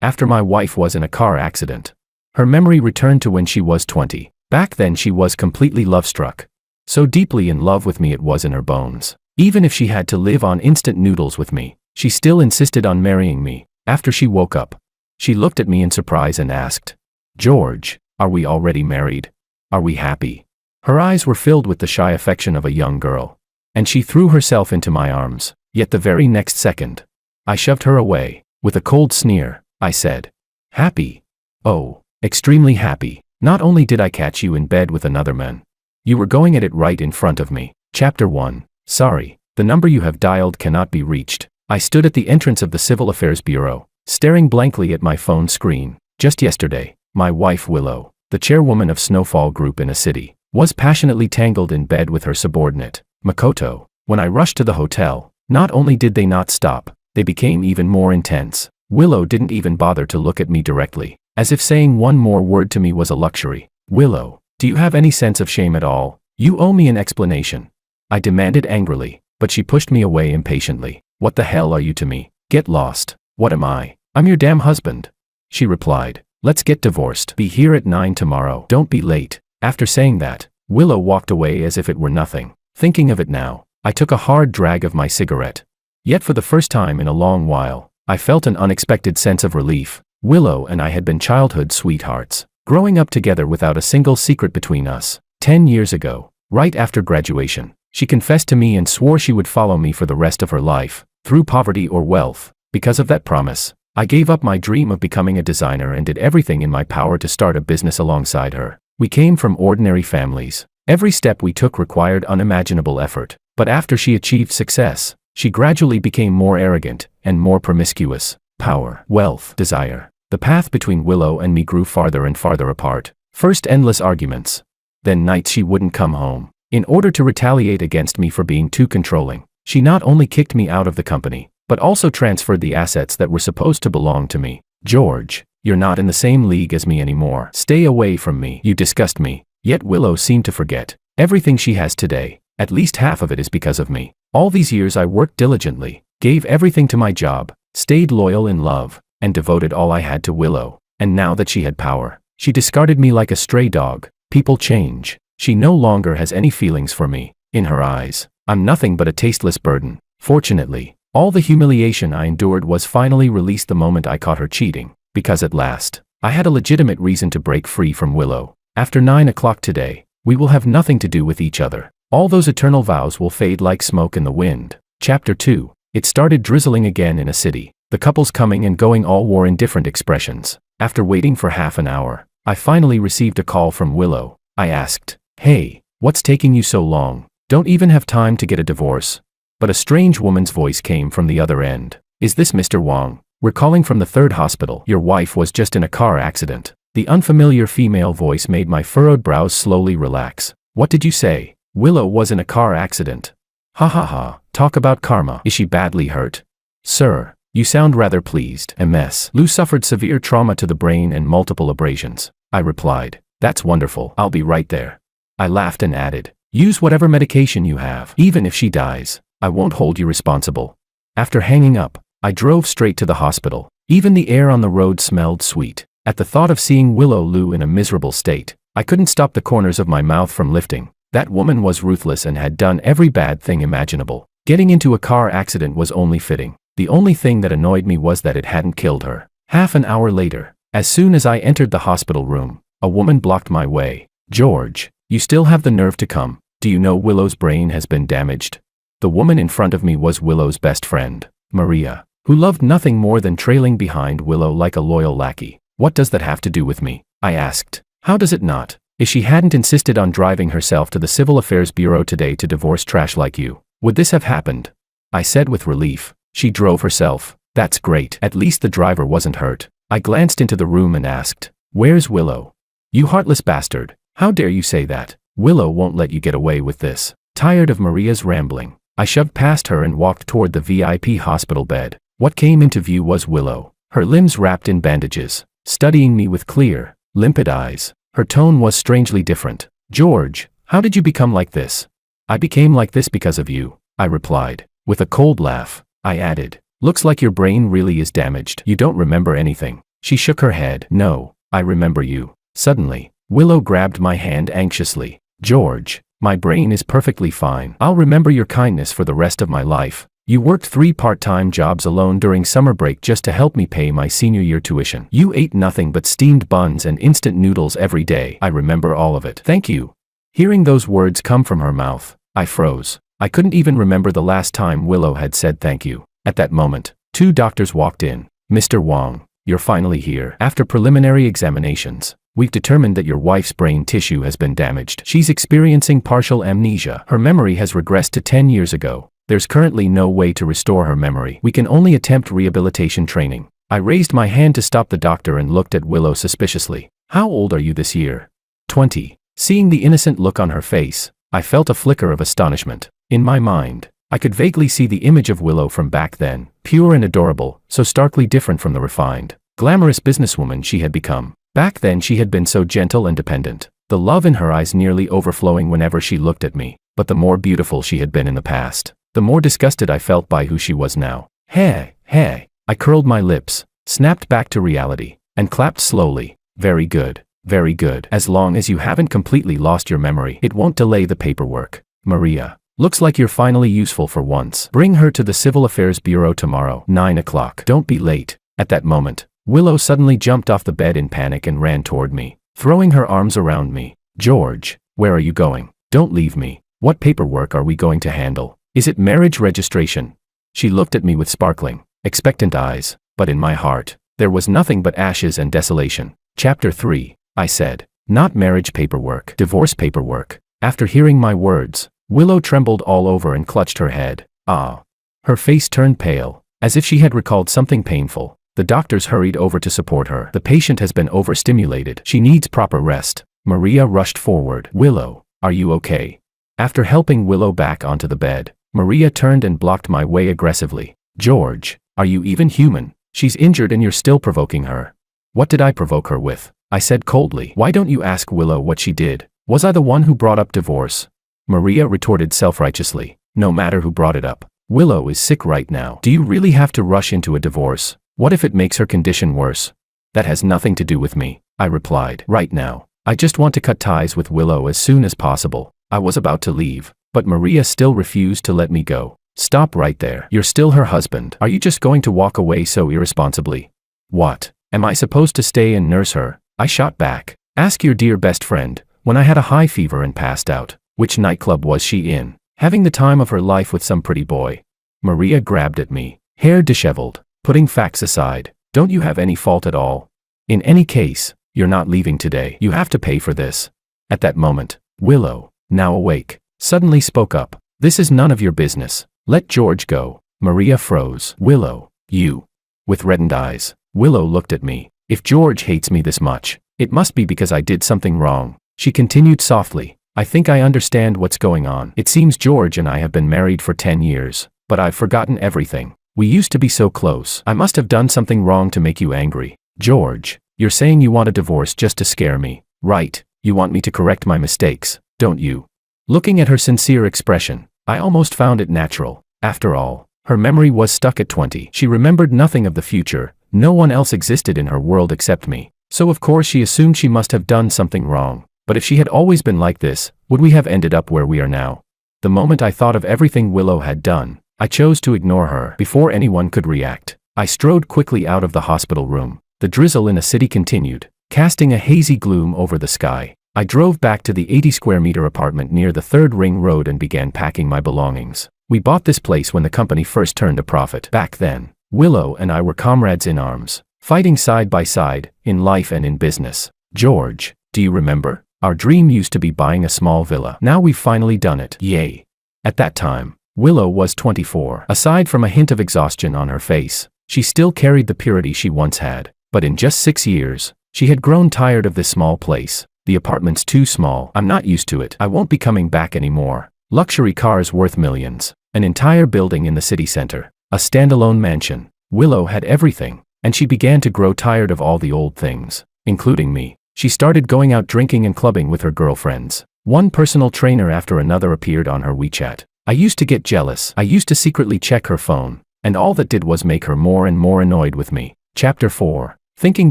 after my wife was in a car accident. Her memory returned to when she was 20. Back then she was completely love-struck. So deeply in love with me it was in her bones. Even if she had to live on instant noodles with me, she still insisted on marrying me. After she woke up, she looked at me in surprise and asked, "George, are we already married? Are we happy?" Her eyes were filled with the shy affection of a young girl. And she threw herself into my arms. Yet the very next second, I shoved her away. With a cold sneer, I said, "Happy? Oh, extremely happy. Not only did I catch you in bed with another man, you were going at it right in front of me." Chapter 1. Sorry, the number you have dialed cannot be reached. I stood at the entrance of the Civil Affairs Bureau, staring blankly at my phone screen. Just yesterday, my wife Willow, the chairwoman of Snowfall Group in a city, was passionately tangled in bed with her subordinate, Makoto. When I rushed to the hotel, not only did they not stop, they became even more intense. Willow didn't even bother to look at me directly, as if saying one more word to me was a luxury. "Willow, do you have any sense of shame at all? You owe me an explanation," I demanded angrily, but she pushed me away impatiently. "What the hell are you to me? Get lost. What am I? I'm your damn husband," she replied. "Let's get divorced. Be here at 9 tomorrow. Don't be late." After saying that, Willow walked away as if it were nothing. Thinking of it now, I took a hard drag of my cigarette. Yet for the first time in a long while, I felt an unexpected sense of relief. Willow and I had been childhood sweethearts, growing up together without a single secret between us. 10 years ago, right after graduation, she confessed to me and swore she would follow me for the rest of her life, through poverty or wealth. Because of that promise, I gave up my dream of becoming a designer and did everything in my power to start a business alongside her. We came from ordinary families. Every step we took required unimaginable effort. But after she achieved success, she gradually became more arrogant and more promiscuous. Power, wealth, desire. The path between Willow and me grew farther and farther apart. First endless arguments. Then nights she wouldn't come home. In order to retaliate against me for being too controlling, she not only kicked me out of the company, but also transferred the assets that were supposed to belong to me. "George, you're not in the same league as me anymore. Stay away from me. You disgust me." Yet Willow seemed to forget. Everything she has today, at least half of it is because of me. All these years I worked diligently, gave everything to my job, stayed loyal in love, and devoted all I had to Willow. And now that she had power, she discarded me like a stray dog. People change. She no longer has any feelings for me. In her eyes, I'm nothing but a tasteless burden. Fortunately, all the humiliation I endured was finally released the moment I caught her cheating, because at last, I had a legitimate reason to break free from Willow. After 9 o'clock today, we will have nothing to do with each other. All those eternal vows will fade like smoke in the wind. Chapter 2. It started drizzling again in a city. The couples coming and going all wore indifferent expressions. After waiting for half an hour, I finally received a call from Willow. I asked, "Hey, what's taking you so long? Don't even have time to get a divorce." But a strange woman's voice came from the other end. "Is this Mr. Wong? We're calling from the 3rd hospital. Your wife was just in a car accident." The unfamiliar female voice made my furrowed brows slowly relax. "What did you say? Willow was in a car accident? Ha ha ha, talk about karma. Is she badly hurt?" "Sir, you sound rather pleased." "MS. Lou suffered severe trauma to the brain and multiple abrasions," I replied. "That's wonderful. I'll be right there." I laughed and added, "Use whatever medication you have. Even if she dies, I won't hold you responsible." After hanging up, I drove straight to the hospital. Even the air on the road smelled sweet. At the thought of seeing Willow Lou in a miserable state, I couldn't stop the corners of my mouth from lifting. That woman was ruthless and had done every bad thing imaginable. Getting into a car accident was only fitting. The only thing that annoyed me was that it hadn't killed her. Half an hour later, as soon as I entered the hospital room, a woman blocked my way. "George, you still have the nerve to come. Do you know Willow's brain has been damaged?" The woman in front of me was Willow's best friend, Maria, who loved nothing more than trailing behind Willow like a loyal lackey. "What does that have to do with me?" I asked. "How does it not? If she hadn't insisted on driving herself to the Civil Affairs Bureau today to divorce trash like you, would this have happened?" I said with relief. "She drove herself. That's great. At least the driver wasn't hurt." I glanced into the room and asked, "Where's Willow?" "You heartless bastard. How dare you say that? Willow won't let you get away with this." Tired of Maria's rambling, I shoved past her and walked toward the VIP hospital bed. What came into view was Willow, her limbs wrapped in bandages, studying me with clear, limpid eyes. Her tone was strangely different. "George, how did you become like this?" "I became like this because of you," I replied. With a cold laugh, I added, "Looks like your brain really is damaged. You don't remember anything." She shook her head. No, I remember you. Suddenly, Willow grabbed my hand anxiously. George, my brain is perfectly fine. I'll remember your kindness for the rest of my life. You worked 3 part-time jobs alone during summer break just to help me pay my senior year tuition. You ate nothing but steamed buns and instant noodles every day. I remember all of it. Thank you. Hearing those words come from her mouth, I froze. I couldn't even remember the last time Willow had said thank you. At that moment, 2 doctors walked in. Mr. Wong, you're finally here. After preliminary examinations, we've determined that your wife's brain tissue has been damaged. She's experiencing partial amnesia. Her memory has regressed to 10 years ago. There's currently no way to restore her memory. We can only attempt rehabilitation training. I raised my hand to stop the doctor and looked at Willow suspiciously. How old are you this year? 20. Seeing the innocent look on her face, I felt a flicker of astonishment. In my mind, I could vaguely see the image of Willow from back then, pure and adorable, so starkly different from the refined, glamorous businesswoman she had become. Back then she had been so gentle and dependent, the love in her eyes nearly overflowing whenever she looked at me. But the more beautiful she had been in the past, the more disgusted I felt by who she was now. Hey. I curled my lips, snapped back to reality, and clapped slowly. Very good. Very good. As long as you haven't completely lost your memory, it won't delay the paperwork. Maria, looks like you're finally useful for once. Bring her to the Civil Affairs Bureau tomorrow, 9 o'clock. Don't be late. At that moment, Willow suddenly jumped off the bed in panic and ran toward me, throwing her arms around me. George, where are you going? Don't leave me. What paperwork are we going to handle? Is it marriage registration? She looked at me with sparkling, expectant eyes, but in my heart, there was nothing but ashes and desolation. Chapter 3, I said. Not marriage paperwork, divorce paperwork. After hearing my words, Willow trembled all over and clutched her head. Ah. Her face turned pale, as if she had recalled something painful. The doctors hurried over to support her. The patient has been overstimulated. She needs proper rest. Maria rushed forward. Willow, are you okay? After helping Willow back onto the bed, Maria turned and blocked my way aggressively. George, are you even human? She's injured and you're still provoking her. What did I provoke her with? I said coldly. Why don't you ask Willow what she did? Was I the one who brought up divorce? Maria retorted self-righteously. No matter who brought it up. Willow is sick right now. Do you really have to rush into a divorce? What if it makes her condition worse? That has nothing to do with me, I replied. Right now, I just want to cut ties with Willow as soon as possible. I was about to leave, but Maria still refused to let me go. Stop right there. You're still her husband. Are you just going to walk away so irresponsibly? What? Am I supposed to stay and nurse her? I shot back. Ask your dear best friend. When I had a high fever and passed out, which nightclub was she in? Having the time of her life with some pretty boy. Maria grabbed at me, hair disheveled. Putting facts aside, don't you have any fault at all? In any case, you're not leaving today. You have to pay for this. At that moment, Willow, now awake, suddenly spoke up. This is none of your business. Let George go. Maria froze. Willow, you. With reddened eyes, Willow looked at me. If George hates me this much, it must be because I did something wrong. She continued softly. I think I understand what's going on. It seems George and I have been married for 10 years, but I've forgotten everything. We used to be so close. I must have done something wrong to make you angry. George, you're saying you want a divorce just to scare me, right? You want me to correct my mistakes, don't you? Looking at her sincere expression, I almost found it natural. After all, her memory was stuck at 20. She remembered nothing of the future. No one else existed in her world except me. So of course she assumed she must have done something wrong. But if she had always been like this, would we have ended up where we are now? The moment I thought of everything Willow had done, I chose to ignore her. Before anyone could react, I strode quickly out of the hospital room. The drizzle in the city continued, casting a hazy gloom over the sky. I drove back to the 80-square-meter apartment near the 3rd Ring Road and began packing my belongings. We bought this place when the company first turned a profit. Back then, Willow and I were comrades in arms, fighting side by side, in life and in business. George, do you remember? Our dream used to be buying a small villa. Now we've finally done it. Yay. At that time, Willow was 24. Aside from a hint of exhaustion on her face, she still carried the purity she once had. But in just 6 years, she had grown tired of this small place. The apartment's too small. I'm not used to it. I won't be coming back anymore. Luxury cars worth millions. An entire building in the city center. A standalone mansion. Willow had everything, and she began to grow tired of all the old things, including me. She started going out drinking and clubbing with her girlfriends. One personal trainer after another appeared on her WeChat. I used to get jealous. I used to secretly check her phone, and all that did was make her more and more annoyed with me. Chapter 4. Thinking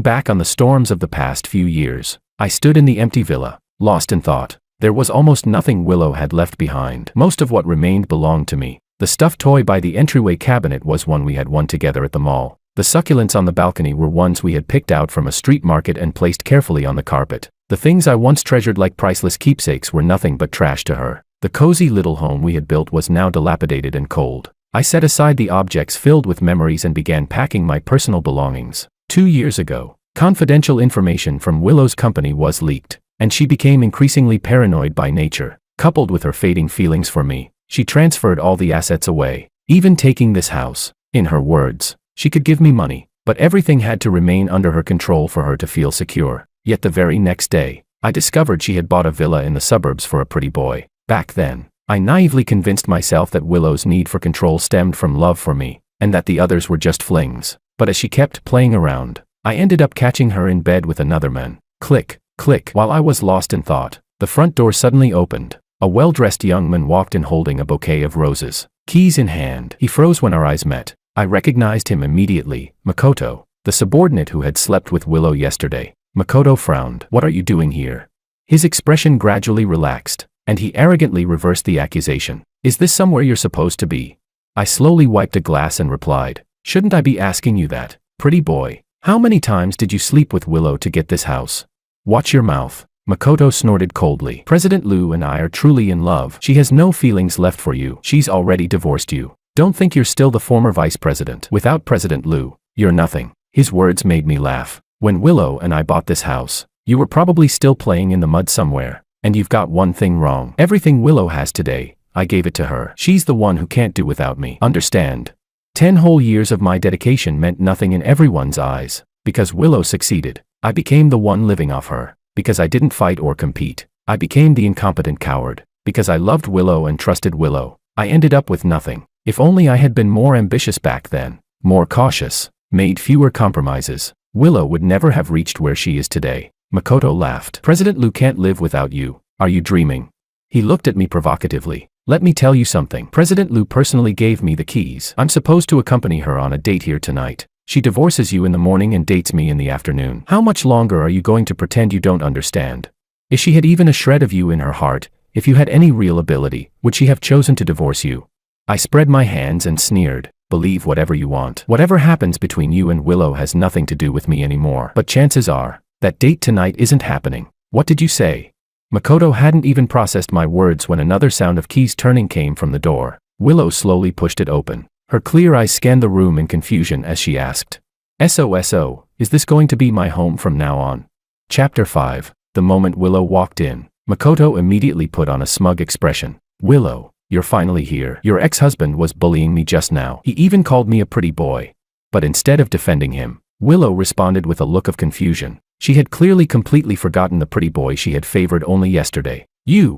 back on the storms of the past few years, I stood in the empty villa, lost in thought. There was almost nothing Willow had left behind. Most of what remained belonged to me. The stuffed toy by the entryway cabinet was one we had won together at the mall. The succulents on the balcony were ones we had picked out from a street market and placed carefully on the carpet. The things I once treasured like priceless keepsakes were nothing but trash to her. The cozy little home we had built was now dilapidated and cold. I set aside the objects filled with memories and began packing my personal belongings. 2 years ago, confidential information from Willow's company was leaked, and she became increasingly paranoid by nature. Coupled with her fading feelings for me, she transferred all the assets away, even taking this house. In her words, she could give me money, but everything had to remain under her control for her to feel secure. Yet the very next day, I discovered she had bought a villa in the suburbs for a pretty boy. Back then, I naively convinced myself that Willow's need for control stemmed from love for me, and that the others were just flings. But as she kept playing around, I ended up catching her in bed with another man. Click, click. While I was lost in thought, the front door suddenly opened. A well-dressed young man walked in holding a bouquet of roses, keys in hand. He froze when our eyes met. I recognized him immediately, Makoto, the subordinate who had slept with Willow yesterday. Makoto frowned. "What are you doing here?" His expression gradually relaxed, and he arrogantly reversed the accusation. "Is this somewhere you're supposed to be?" I slowly wiped a glass and replied, "Shouldn't I be asking you that, pretty boy? How many times did you sleep with Willow to get this house?" "Watch your mouth." Makoto snorted coldly. "President Liu and I are truly in love. She has no feelings left for you. She's already divorced you. Don't think you're still the former vice president. Without President Liu, you're nothing." His words made me laugh. "When Willow and I bought this house, you were probably still playing in the mud somewhere. And you've got one thing wrong. Everything Willow has today, I gave it to her. She's the one who can't do without me. Understand? 10 whole years of my dedication meant nothing in everyone's eyes. Because Willow succeeded, I became the one living off her. Because I didn't fight or compete, I became the incompetent coward. Because I loved Willow and trusted Willow, I ended up with nothing. If only I had been more ambitious back then, more cautious, made fewer compromises, Willow would never have reached where she is today." Makoto laughed. "President Liu can't live without you. Are you dreaming?" He looked at me provocatively. "Let me tell you something. President Liu personally gave me the keys. I'm supposed to accompany her on a date here tonight. She divorces you in the morning and dates me in the afternoon. How much longer are you going to pretend you don't understand? If she had even a shred of you in her heart, if you had any real ability, would she have chosen to divorce you?" I spread my hands and sneered. "Believe whatever you want. Whatever happens between you and Willow has nothing to do with me anymore. But chances are, that date tonight isn't happening." "What did you say?" Makoto hadn't even processed my words when another sound of keys turning came from the door. Willow slowly pushed it open. Her clear eyes scanned the room in confusion as she asked, "SOSO, is this going to be my home from now on?" Chapter 5. The moment Willow walked in, Makoto immediately put on a smug expression. "Willow, you're finally here. Your ex-husband was bullying me just now. He even called me a pretty boy." But instead of defending him, Willow responded with a look of confusion. She had clearly completely forgotten the pretty boy she had favored only yesterday.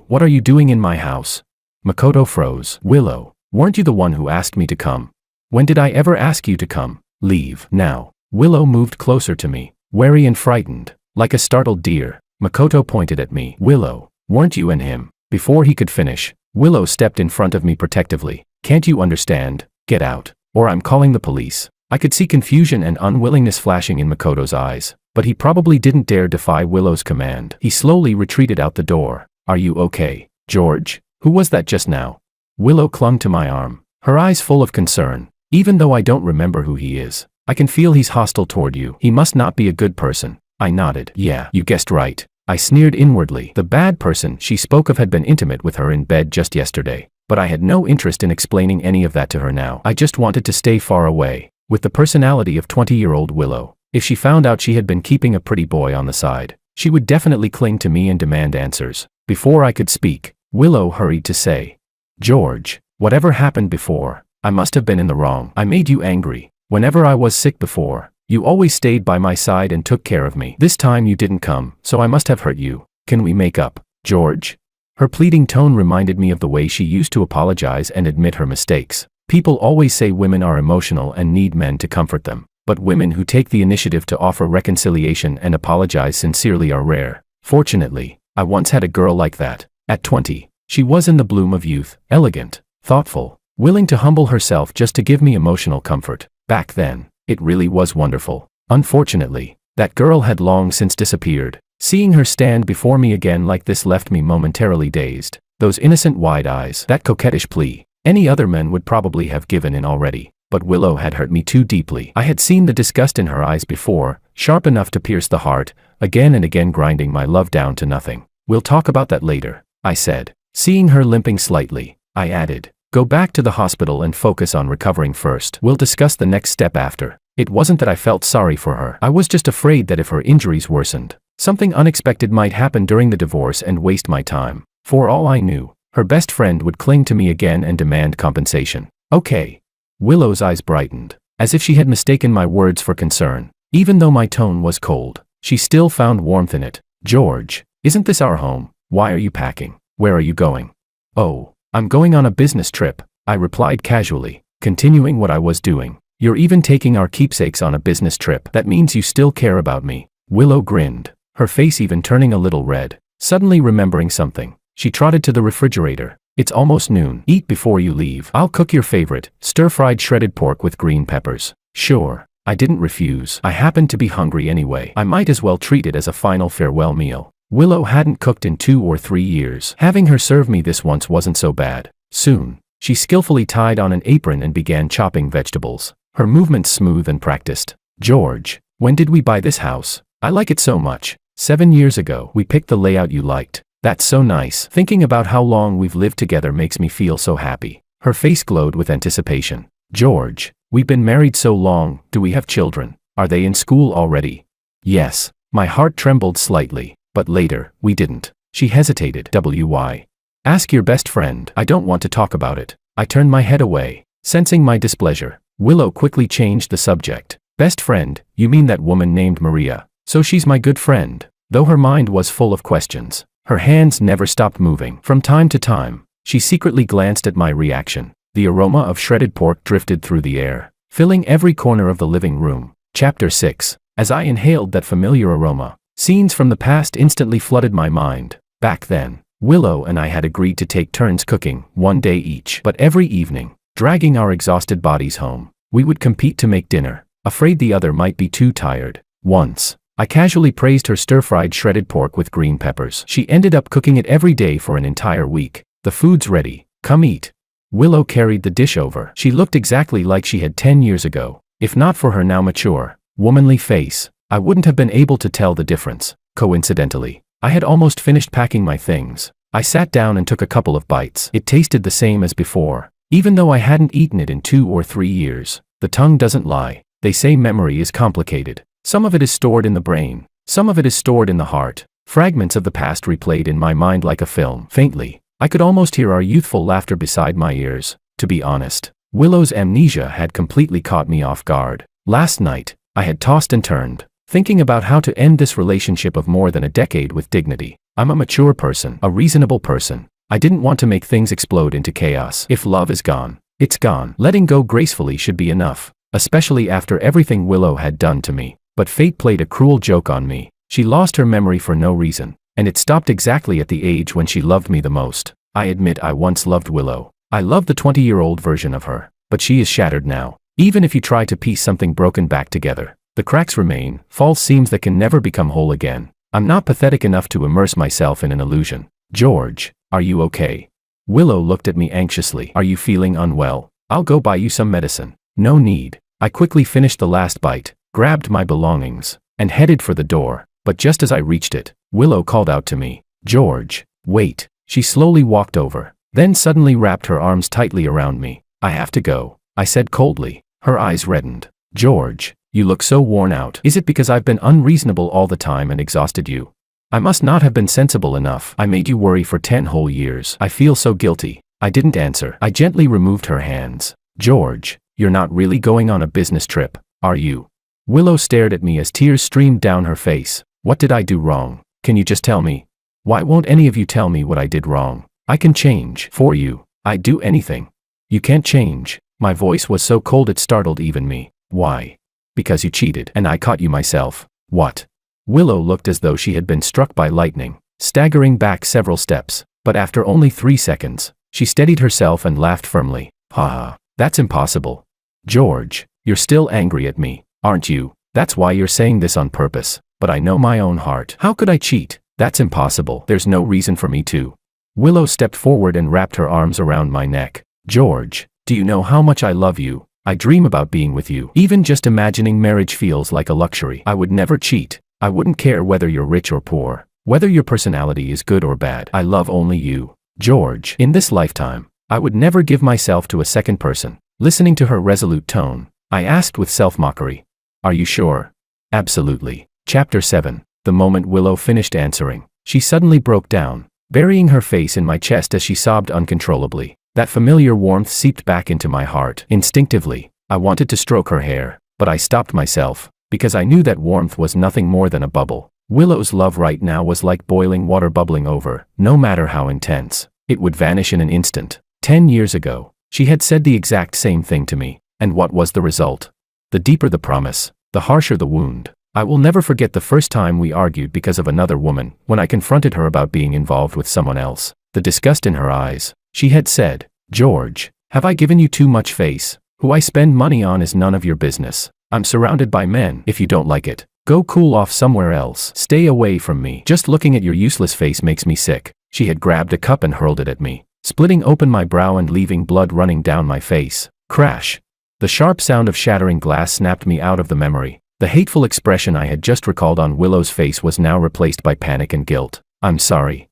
What are you doing in my house?" Makoto froze. "Willow, weren't you the one who asked me to come? When did I ever ask you to come? Leave, now." Willow moved closer to me, wary and frightened, like a startled deer. Makoto pointed at me. "Willow, weren't you and him?" Before he could finish, Willow stepped in front of me protectively. "Can't you understand? Get out, or I'm calling the police." I could see confusion and unwillingness flashing in Makoto's eyes, but he probably didn't dare defy Willow's command. He slowly retreated out the door. "Are you okay, George? Who was that just now?" Willow clung to my arm, her eyes full of concern. "Even though I don't remember who he is, I can feel he's hostile toward you. He must not be a good person." I nodded. "Yeah, you guessed right." I sneered inwardly. The bad person she spoke of had been intimate with her in bed just yesterday, but I had no interest in explaining any of that to her now. I just wanted to stay far away. With the personality of 20-year-old Willow, if she found out she had been keeping a pretty boy on the side, she would definitely cling to me and demand answers. Before I could speak, Willow hurried to say, "George, whatever happened before, I must have been in the wrong. I made you angry. Whenever I was sick before, you always stayed by my side and took care of me. This time you didn't come, so I must have hurt you. Can we make up, George?" Her pleading tone reminded me of the way she used to apologize and admit her mistakes. People always say women are emotional and need men to comfort them, but women who take the initiative to offer reconciliation and apologize sincerely are rare. Fortunately, I once had a girl like that. At 20, she was in the bloom of youth, elegant, thoughtful, willing to humble herself just to give me emotional comfort. Back then, it really was wonderful. Unfortunately, That girl had long since disappeared. Seeing her stand before me again like this left me momentarily dazed. Those innocent wide eyes, that coquettish plea. Any other men would probably have given in already. But Willow had hurt me too deeply. I had seen the disgust in her eyes before, sharp enough to pierce the heart, again and again grinding my love down to nothing. We'll talk about that later, I said. Seeing her limping slightly, I added, go back to the hospital and focus on recovering first. We'll discuss the next step after. It wasn't that I felt sorry for her. I was just afraid that if her injuries worsened, something unexpected might happen during the divorce and waste my time. For all I knew, her best friend would cling to me again and demand compensation. Okay. Willow's eyes brightened, as if she had mistaken my words for concern. Even though my tone was cold, she still found warmth in it. George, isn't this our home? Why are you packing? Where are you going? Oh, I'm going on a business trip, I replied casually, continuing what I was doing. You're even taking our keepsakes on a business trip. That means you still care about me. Willow grinned, her face even turning a little red. Suddenly remembering something, she trotted to the refrigerator. It's almost noon. Eat before you leave. I'll cook your favorite, stir-fried shredded pork with green peppers. Sure. I didn't refuse. I happened to be hungry anyway. I might as well treat it as a final farewell meal. Willow hadn't cooked in 2 or 3 years. Having her serve me this once wasn't so bad. Soon, she skillfully tied on an apron and began chopping vegetables, her movements smooth and practiced. George, when did we buy this house? I like it so much. 7 years ago. We picked the layout you liked. That's so nice. Thinking about how long we've lived together makes me feel so happy. Her face glowed with anticipation. George, we've been married so long. Do we have children? Are they in school already? Yes. My heart trembled slightly. But later, we didn't. She hesitated. Why? Ask your best friend. I don't want to talk about it. I turned my head away, sensing my displeasure. Willow quickly changed the subject. Best friend, you mean that woman named Maria? So she's my good friend. Though her mind was full of questions, her hands never stopped moving. From time to time, she secretly glanced at my reaction. The aroma of shredded pork drifted through the air, filling every corner of the living room. Chapter 6. As I inhaled that familiar aroma, scenes from the past instantly flooded my mind. Back then, Willow and I had agreed to take turns cooking, 1 day each. But every evening, dragging our exhausted bodies home, we would compete to make dinner, afraid the other might be too tired. Once, I casually praised her stir-fried shredded pork with green peppers. She ended up cooking it every day for an entire week. The food's ready. Come eat. Willow carried the dish over. She looked exactly like she had 10 years ago. If not for her now mature, womanly face, I wouldn't have been able to tell the difference. Coincidentally, I had almost finished packing my things. I sat down and took a couple of bites. It tasted the same as before, even though I hadn't eaten it in 2 or 3 years. The tongue doesn't lie. They say memory is complicated. Some of it is stored in the brain, some of it is stored in the heart. Fragments of the past replayed in my mind like a film. Faintly, I could almost hear our youthful laughter beside my ears. To be honest, Willow's amnesia had completely caught me off guard. Last night, I had tossed and turned, thinking about how to end this relationship of more than a decade with dignity. I'm a mature person, a reasonable person. I didn't want to make things explode into chaos. If love is gone, it's gone. Letting go gracefully should be enough, especially after everything Willow had done to me. But fate played a cruel joke on me. She lost her memory for no reason, and it stopped exactly at the age when she loved me the most. I admit I once loved Willow. I loved the 20-year-old version of her, but she is shattered now. Even if you try to piece something broken back together, the cracks remain, false seams that can never become whole again. I'm not pathetic enough to immerse myself in an illusion. George, are you okay? Willow looked at me anxiously. Are you feeling unwell? I'll go buy you some medicine. No need. I quickly finished the last bite, grabbed my belongings, and headed for the door. But just as I reached it, Willow called out to me. George, wait. She slowly walked over, then suddenly wrapped her arms tightly around me. I have to go, I said coldly. Her eyes reddened. George, you look so worn out. Is it because I've been unreasonable all the time and exhausted you? I must not have been sensible enough. I made you worry for 10 whole years. I feel so guilty. I didn't answer. I gently removed her hands. George, you're not really going on a business trip, are you? Willow stared at me as tears streamed down her face. What did I do wrong? Can you just tell me? Why won't any of you tell me what I did wrong? I can change for you. I'd do anything. You can't change. My voice was so cold it startled even me. Why? Because you cheated and I caught you myself. What? Willow looked as though she had been struck by lightning, staggering back several steps. But after only 3 seconds, she steadied herself and laughed firmly. Ha ha, that's impossible. George, you're still angry at me, aren't you? That's why you're saying this on purpose. But I know my own heart. How could I cheat? That's impossible. There's no reason for me to. Willow stepped forward and wrapped her arms around my neck. George, do you know how much I love you? I dream about being with you. Even just imagining marriage feels like a luxury. I would never cheat. I wouldn't care whether you're rich or poor, whether your personality is good or bad. I love only you. George, in this lifetime, I would never give myself to a second person. Listening to her resolute tone, I asked with self-mockery, are you sure? Absolutely. Chapter 7. The moment Willow finished answering, she suddenly broke down, burying her face in my chest as she sobbed uncontrollably. That familiar warmth seeped back into my heart. Instinctively, I wanted to stroke her hair, but I stopped myself, because I knew that warmth was nothing more than a bubble. Willow's love right now was like boiling water bubbling over. No matter how intense, it would vanish in an instant. 10 years ago, she had said the exact same thing to me, and what was the result? The deeper the promise, the harsher the wound. I will never forget the first time we argued because of another woman, when I confronted her about being involved with someone else. The disgust in her eyes. She had said, George, have I given you too much face? Who I spend money on is none of your business. I'm surrounded by men. If you don't like it, go cool off somewhere else. Stay away from me. Just looking at your useless face makes me sick. She had grabbed a cup and hurled it at me, splitting open my brow and leaving blood running down my face. Crash. The sharp sound of shattering glass snapped me out of the memory. The hateful expression I had just recalled on Willow's face was now replaced by panic and guilt. I'm sorry.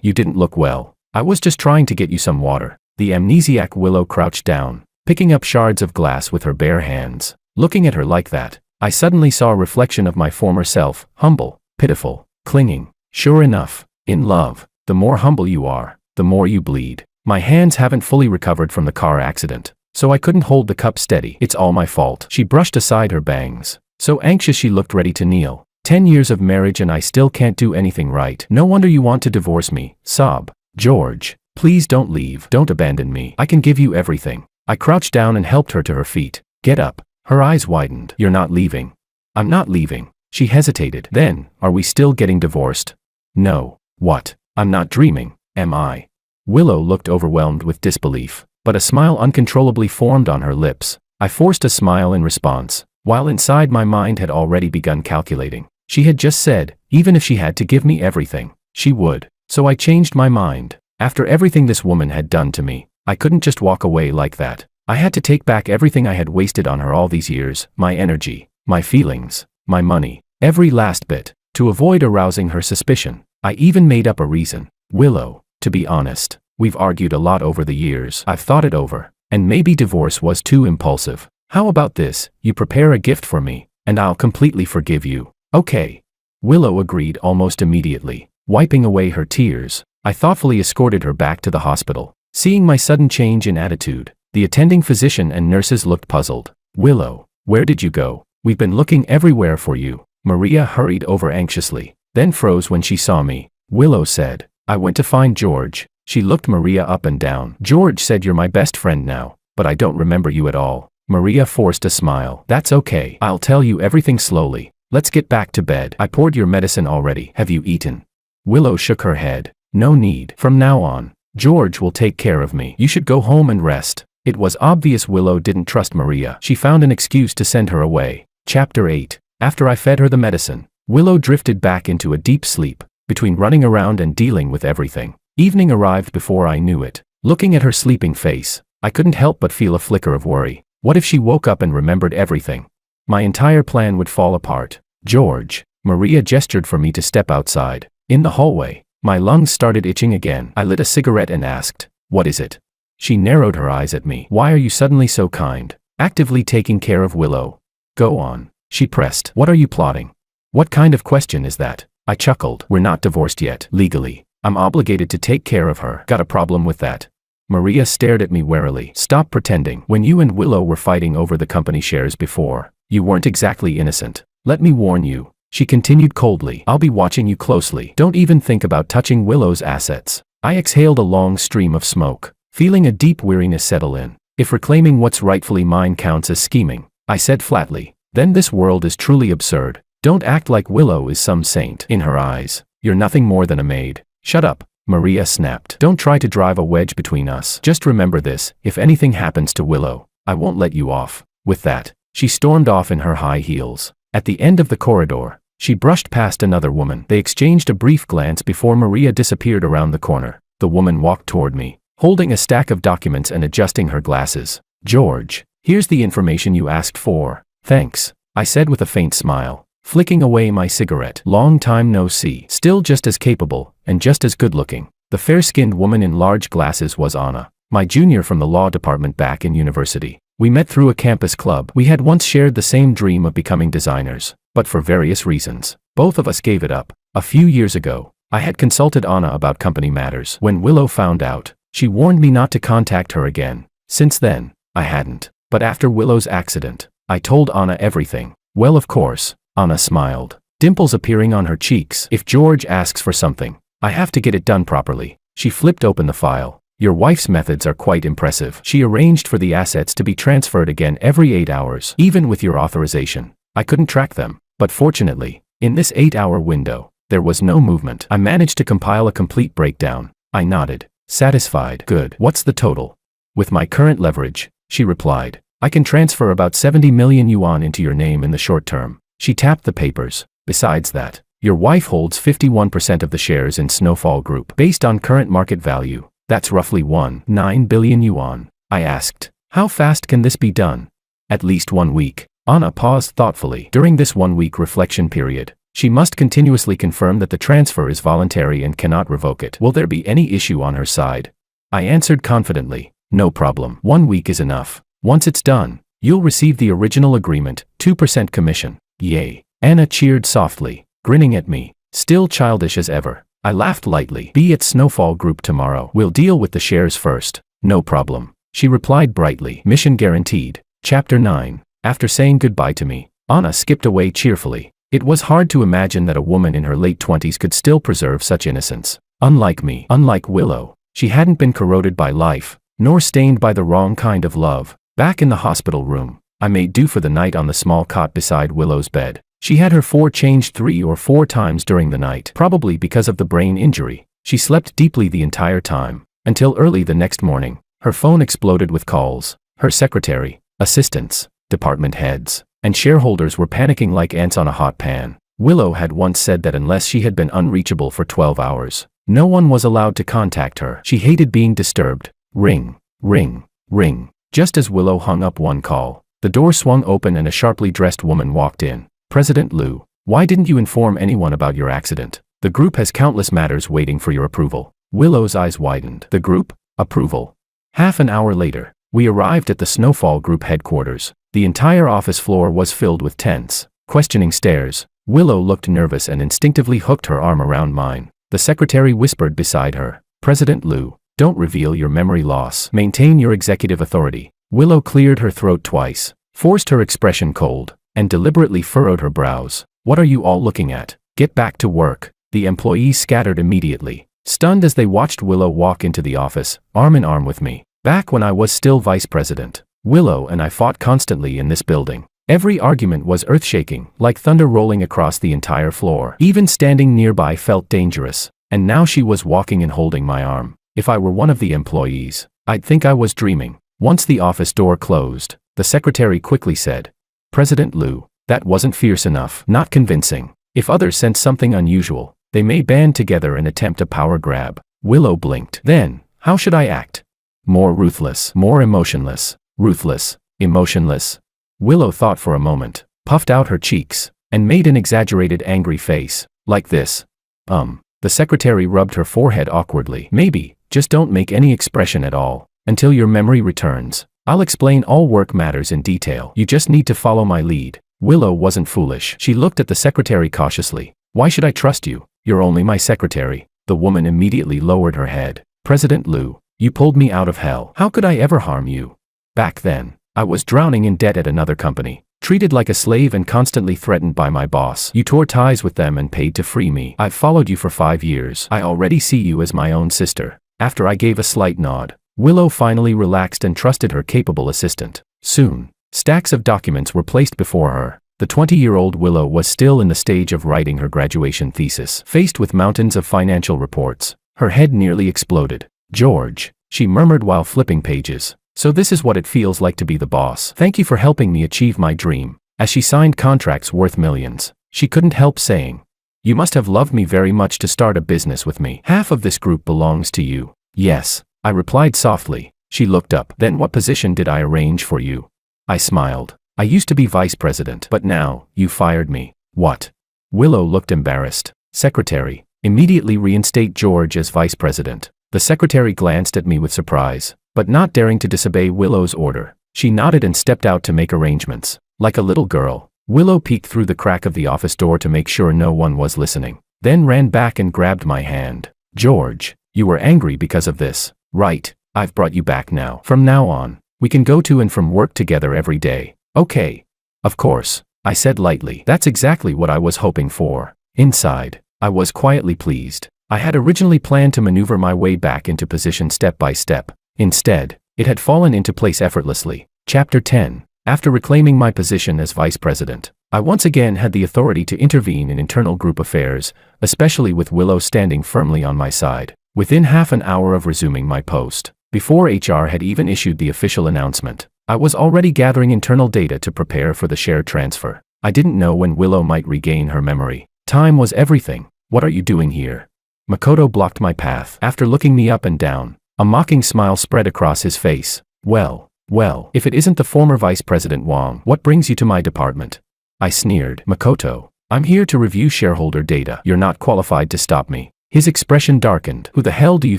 You didn't look well. I was just trying to get you some water. The amnesiac Willow crouched down, picking up shards of glass with her bare hands. Looking at her like that, I suddenly saw a reflection of my former self, humble, pitiful, clinging. Sure enough, in love, the more humble you are, the more you bleed. My hands haven't fully recovered from the car accident, so I couldn't hold the cup steady. It's all my fault. She brushed aside her bangs, so anxious she looked ready to kneel. 10 years of marriage and I still can't do anything right. No wonder you want to divorce me. Sob. George, please don't leave. Don't abandon me. I can give you everything. I crouched down and helped her to her feet. Get up. Her eyes widened. You're not leaving. I'm not leaving. She hesitated. Then, are we still getting divorced? No. What? I'm not dreaming, am I? Willow looked overwhelmed with disbelief, but a smile uncontrollably formed on her lips. I forced a smile in response, while inside my mind had already begun calculating. She had just said, even if she had to give me everything, she would. So I changed my mind. After everything this woman had done to me, I couldn't just walk away like that. I had to take back everything I had wasted on her all these years, my energy, my feelings, my money, every last bit, to avoid arousing her suspicion. I even made up a reason. Willow, to be honest, we've argued a lot over the years. I've thought it over, and maybe divorce was too impulsive. How about this? You prepare a gift for me, and I'll completely forgive you. Okay. Willow agreed almost immediately. Wiping away her tears, I thoughtfully escorted her back to the hospital. Seeing my sudden change in attitude, the attending physician and nurses looked puzzled. Willow, where did you go? We've been looking everywhere for you. Maria hurried over anxiously, then froze when she saw me. Willow said, I went to find George. She looked Maria up and down. George said you're my best friend now, but I don't remember you at all. Maria forced a smile. That's okay. I'll tell you everything slowly. Let's get back to bed. I poured your medicine already. Have you eaten? Willow shook her head. No need. From now on, George will take care of me. You should go home and rest. It was obvious Willow didn't trust Maria. She found an excuse to send her away. Chapter 8. After I fed her the medicine, Willow drifted back into a deep sleep, between running around and dealing with everything. Evening arrived before I knew it. Looking at her sleeping face, I couldn't help but feel a flicker of worry. What if she woke up and remembered everything? My entire plan would fall apart. George, Maria gestured for me to step outside. In the hallway, my lungs started itching again. I lit a cigarette and asked, what is it? She narrowed her eyes at me. Why are you suddenly so kind? Actively taking care of Willow. Go on. She pressed. What are you plotting? What kind of question is that? I chuckled. We're not divorced yet. Legally, I'm obligated to take care of her. Got a problem with that? Maria stared at me warily. Stop pretending. When you and Willow were fighting over the company shares before, you weren't exactly innocent. Let me warn you. She continued coldly. I'll be watching you closely. Don't even think about touching Willow's assets. I exhaled a long stream of smoke, feeling a deep weariness settle in. If reclaiming what's rightfully mine counts as scheming, I said flatly, then this world is truly absurd. Don't act like Willow is some saint. In her eyes, you're nothing more than a maid. Shut up, Maria snapped. Don't try to drive a wedge between us. Just remember this, if anything happens to Willow, I won't let you off. With that, She stormed off in her high heels. At the end of the corridor, she brushed past another woman. They exchanged a brief glance before Maria disappeared around the corner. The woman walked toward me, holding a stack of documents and adjusting her glasses. "George, here's the information you asked for." "Thanks," I said with a faint smile, flicking away my cigarette. "Long time no see." Still just as capable, and just as good-looking. The fair-skinned woman in large glasses was Anna, my junior from the law department back in university. We met through a campus club. We had once shared the same dream of becoming designers, but for various reasons, both of us gave it up. A few years ago, I had consulted Anna about company matters. When Willow found out, she warned me not to contact her again. Since then, I hadn't. But after Willow's accident, I told Anna everything. "Well, of course," Anna smiled, dimples appearing on her cheeks. "If George asks for something, I have to get it done properly." She flipped open the file. "Your wife's methods are quite impressive. She arranged for the assets to be transferred again every 8 hours. Even with your authorization, I couldn't track them. But fortunately, in this 8-hour window, there was no movement. I managed to compile a complete breakdown." I nodded, satisfied. "Good. What's the total?" "With my current leverage," she replied, "I can transfer about 70 million yuan into your name in the short term." She tapped the papers. "Besides that, your wife holds 51% of the shares in Snowfall Group. Based on current market value, that's roughly 1.9 billion yuan. I asked, "How fast can this be done?" "At least 1 week." Anna paused thoughtfully. During this 1-week reflection period, she must continuously confirm that the transfer is voluntary and cannot revoke it. "Will there be any issue on her side?" I answered confidently, "No problem. 1 week is enough. Once it's done, you'll receive the original agreement, 2% commission." "Yay." Anna cheered softly, grinning at me, still childish as ever. I laughed lightly. "Be at Snowfall Group tomorrow. We'll deal with the shares first." "No problem," she replied brightly. "Mission guaranteed." Chapter 9. After saying goodbye to me, Anna skipped away cheerfully. It was hard to imagine that a woman in her late 20s could still preserve such innocence. Unlike me, unlike Willow, she hadn't been corroded by life, nor stained by the wrong kind of love. Back in the hospital room, I made do for the night on the small cot beside Willow's bed. She had her floor changed 3 or 4 times during the night, probably because of the brain injury. She slept deeply the entire time, until early the next morning. Her phone exploded with calls. Her secretary, assistants, department heads, and shareholders were panicking like ants on a hot pan. Willow had once said that unless she had been unreachable for 12 hours, no one was allowed to contact her. She hated being disturbed. Ring, ring, ring. Just as Willow hung up one call, the door swung open and a sharply dressed woman walked in. "President Liu, why didn't you inform anyone about your accident? The group has countless matters waiting for your approval." Willow's eyes widened. "The group? Approval?" Half an hour later, we arrived at the Snowfall Group headquarters. The entire office floor was filled with tense, questioning stares. Willow looked nervous and instinctively hooked her arm around mine. The secretary whispered beside her, "President Liu, don't reveal your memory loss. Maintain your executive authority." Willow cleared her throat twice, forced her expression cold, and deliberately furrowed her brows. "What are you all looking at? Get back to work." The employees scattered immediately, stunned as they watched Willow walk into the office, arm in arm with me. Back when I was still vice president, Willow and I fought constantly in this building. Every argument was earth-shaking, like thunder rolling across the entire floor. Even standing nearby felt dangerous, and now she was walking and holding my arm. If I were one of the employees, I'd think I was dreaming. Once the office door closed, the secretary quickly said, "President Liu, that wasn't fierce enough. Not convincing. If others sense something unusual, they may band together and attempt a power grab." Willow blinked. "Then, how should I act?" "More ruthless, more emotionless." "Ruthless, emotionless." Willow thought for a moment, puffed out her cheeks, and made an exaggerated angry face. "Like this." The secretary rubbed her forehead awkwardly. "Maybe, just don't make any expression at all, until your memory returns. I'll explain all work matters in detail. You just need to follow my lead." Willow wasn't foolish. She looked at the secretary cautiously. "Why should I trust you? You're only my secretary." The woman immediately lowered her head. "President Liu, you pulled me out of hell. How could I ever harm you? Back then, I was drowning in debt at another company, treated like a slave and constantly threatened by my boss. You tore ties with them and paid to free me. I've followed you for 5 years. I already see you as my own sister." After I gave a slight nod, Willow finally relaxed and trusted her capable assistant. Soon, stacks of documents were placed before her. The 20-year-old Willow was still in the stage of writing her graduation thesis. Faced with mountains of financial reports, her head nearly exploded. "George," she murmured while flipping pages, So this is what it feels like to be the boss. Thank you for helping me achieve my dream. As she signed contracts worth millions, she couldn't help saying, "You must have loved me very much to start a business with me. Half of this group belongs to you." "Yes," I replied softly. She looked up. "Then what position did I arrange for you?" I smiled. "I used to be vice president, but now, you fired me." "What?" Willow looked embarrassed. "Secretary. Immediately reinstate George as vice president." The secretary glanced at me with surprise, but not daring to disobey Willow's order. She nodded and stepped out to make arrangements. Like a little girl, Willow peeked through the crack of the office door to make sure no one was listening, then ran back and grabbed my hand. "George, you were angry because of this, right? I've brought you back now. From now on, we can go to and from work together every day, okay?" "Of course," I said lightly. That's exactly what I was hoping for. Inside, I was quietly pleased. I had originally planned to maneuver my way back into position step by step. Instead, it had fallen into place effortlessly. Chapter 10. After reclaiming my position as vice president, I once again had the authority to intervene in internal group affairs, especially with Willow standing firmly on my side. Within half an hour of resuming my post, before HR had even issued the official announcement, I was already gathering internal data to prepare for the share transfer. I didn't know when Willow might regain her memory. Time was everything. "What are you doing here?" Makoto blocked my path. After looking me up and down, a mocking smile spread across his face. Well, if it isn't the former Vice President Wang, what brings you to my department?" I sneered. "Makoto, I'm here to review shareholder data. You're not qualified to stop me." His expression darkened. "Who the hell do you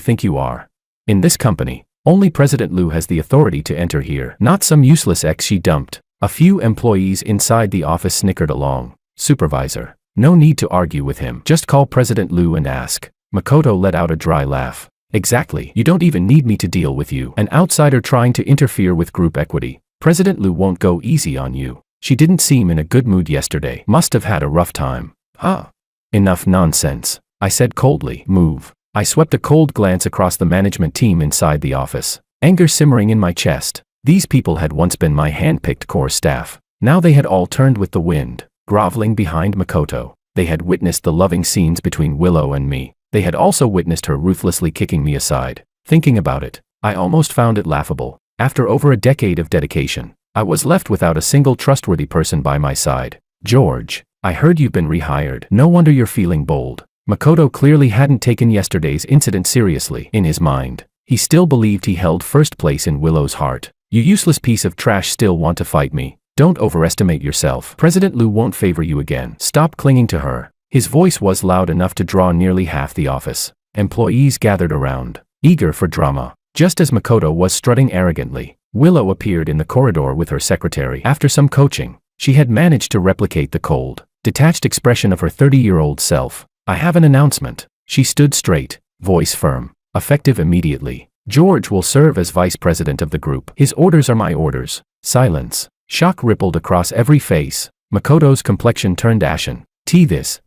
think you are? In this company, only President Liu has the authority to enter here, not some useless ex she dumped." A few employees inside the office snickered along. "Supervisor, no need to argue with him. Just call President Liu and ask." Makoto let out a dry laugh. "Exactly. You don't even need me to deal with you. An outsider trying to interfere with group equity. President Liu won't go easy on you. She didn't seem in a good mood yesterday. Must have had a rough time." "Huh? Enough nonsense," I said coldly. "Move." I swept a cold glance across the management team inside the office, anger simmering in my chest. These people had once been my hand-picked core staff. Now they had all turned with the wind, groveling behind Makoto. They had witnessed the loving scenes between Willow and me. They had also witnessed her ruthlessly kicking me aside. Thinking about it, I almost found it laughable. After over a decade of dedication, I was left without a single trustworthy person by my side. "George, I heard you've been rehired. No wonder you're feeling bold." Makoto clearly hadn't taken yesterday's incident seriously. In his mind, he still believed he held first place in Willow's heart. "You useless piece of trash still want to fight me? Don't overestimate yourself. President Liu won't favor you again. Stop clinging to her." His voice was loud enough to draw nearly half the office. Employees gathered around, eager for drama. Just as Makoto was strutting arrogantly, Willow appeared in the corridor with her secretary. After some coaching, she had managed to replicate the cold, detached expression of her 30-year-old self. "I have an announcement." She stood straight, voice firm, effective immediately. "George will serve as vice president of the group. His orders are my orders." Silence. Shock rippled across every face. Makoto's complexion turned ashen.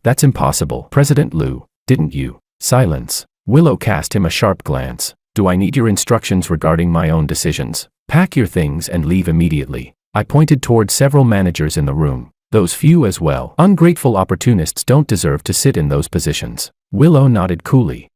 That's impossible. "President Liu, didn't you?" Silence. Willow cast him a sharp glance. "Do I need your instructions regarding my own decisions? Pack your things and leave immediately." I pointed toward several managers in the room. "Those few as well. Ungrateful opportunists don't deserve to sit in those positions." Willow nodded coolly.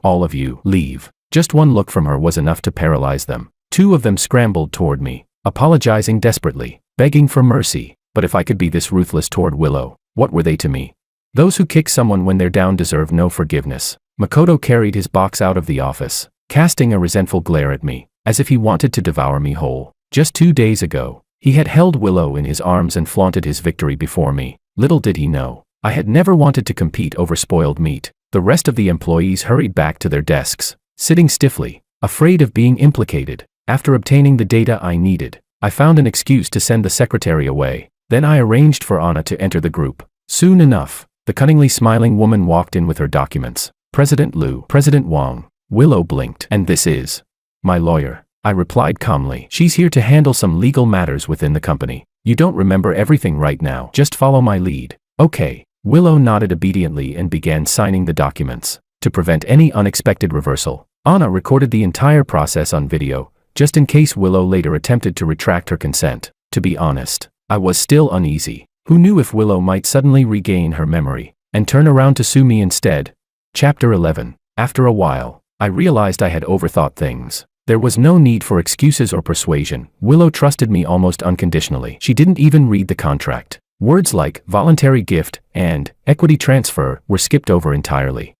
All of you, leave." Just one look from her was enough to paralyze them. Two of them scrambled toward me, apologizing desperately, begging for mercy. But if I could be this ruthless toward Willow, what were they to me? Those who kick someone when they're down deserve no forgiveness. Makoto carried his box out of the office, casting a resentful glare at me, as if he wanted to devour me whole. Just 2 days ago, he had held Willow in his arms and flaunted his victory before me. Little did he know, I had never wanted to compete over spoiled meat. The rest of the employees hurried back to their desks, sitting stiffly, afraid of being implicated. After obtaining the data I needed, I found an excuse to send the secretary away. Then I arranged for Anna to enter the group. Soon enough, the cunningly smiling woman walked in with her documents. "President Liu, President Wang." Willow blinked. "And this is?" "My lawyer," I replied calmly. "She's here to handle some legal matters within the company. You don't remember everything right now. Just follow my lead." "Okay." Willow nodded obediently and began signing the documents. To prevent any unexpected reversal, Anna recorded the entire process on video, just in case Willow later attempted to retract her consent. To be honest, I was still uneasy. Who knew if Willow might suddenly regain her memory and turn around to sue me instead? Chapter 11. After a while, I realized I had overthought things. There was no need for excuses or persuasion. Willow trusted me almost unconditionally. She didn't even read the contract. Words like voluntary gift and equity transfer were skipped over entirely.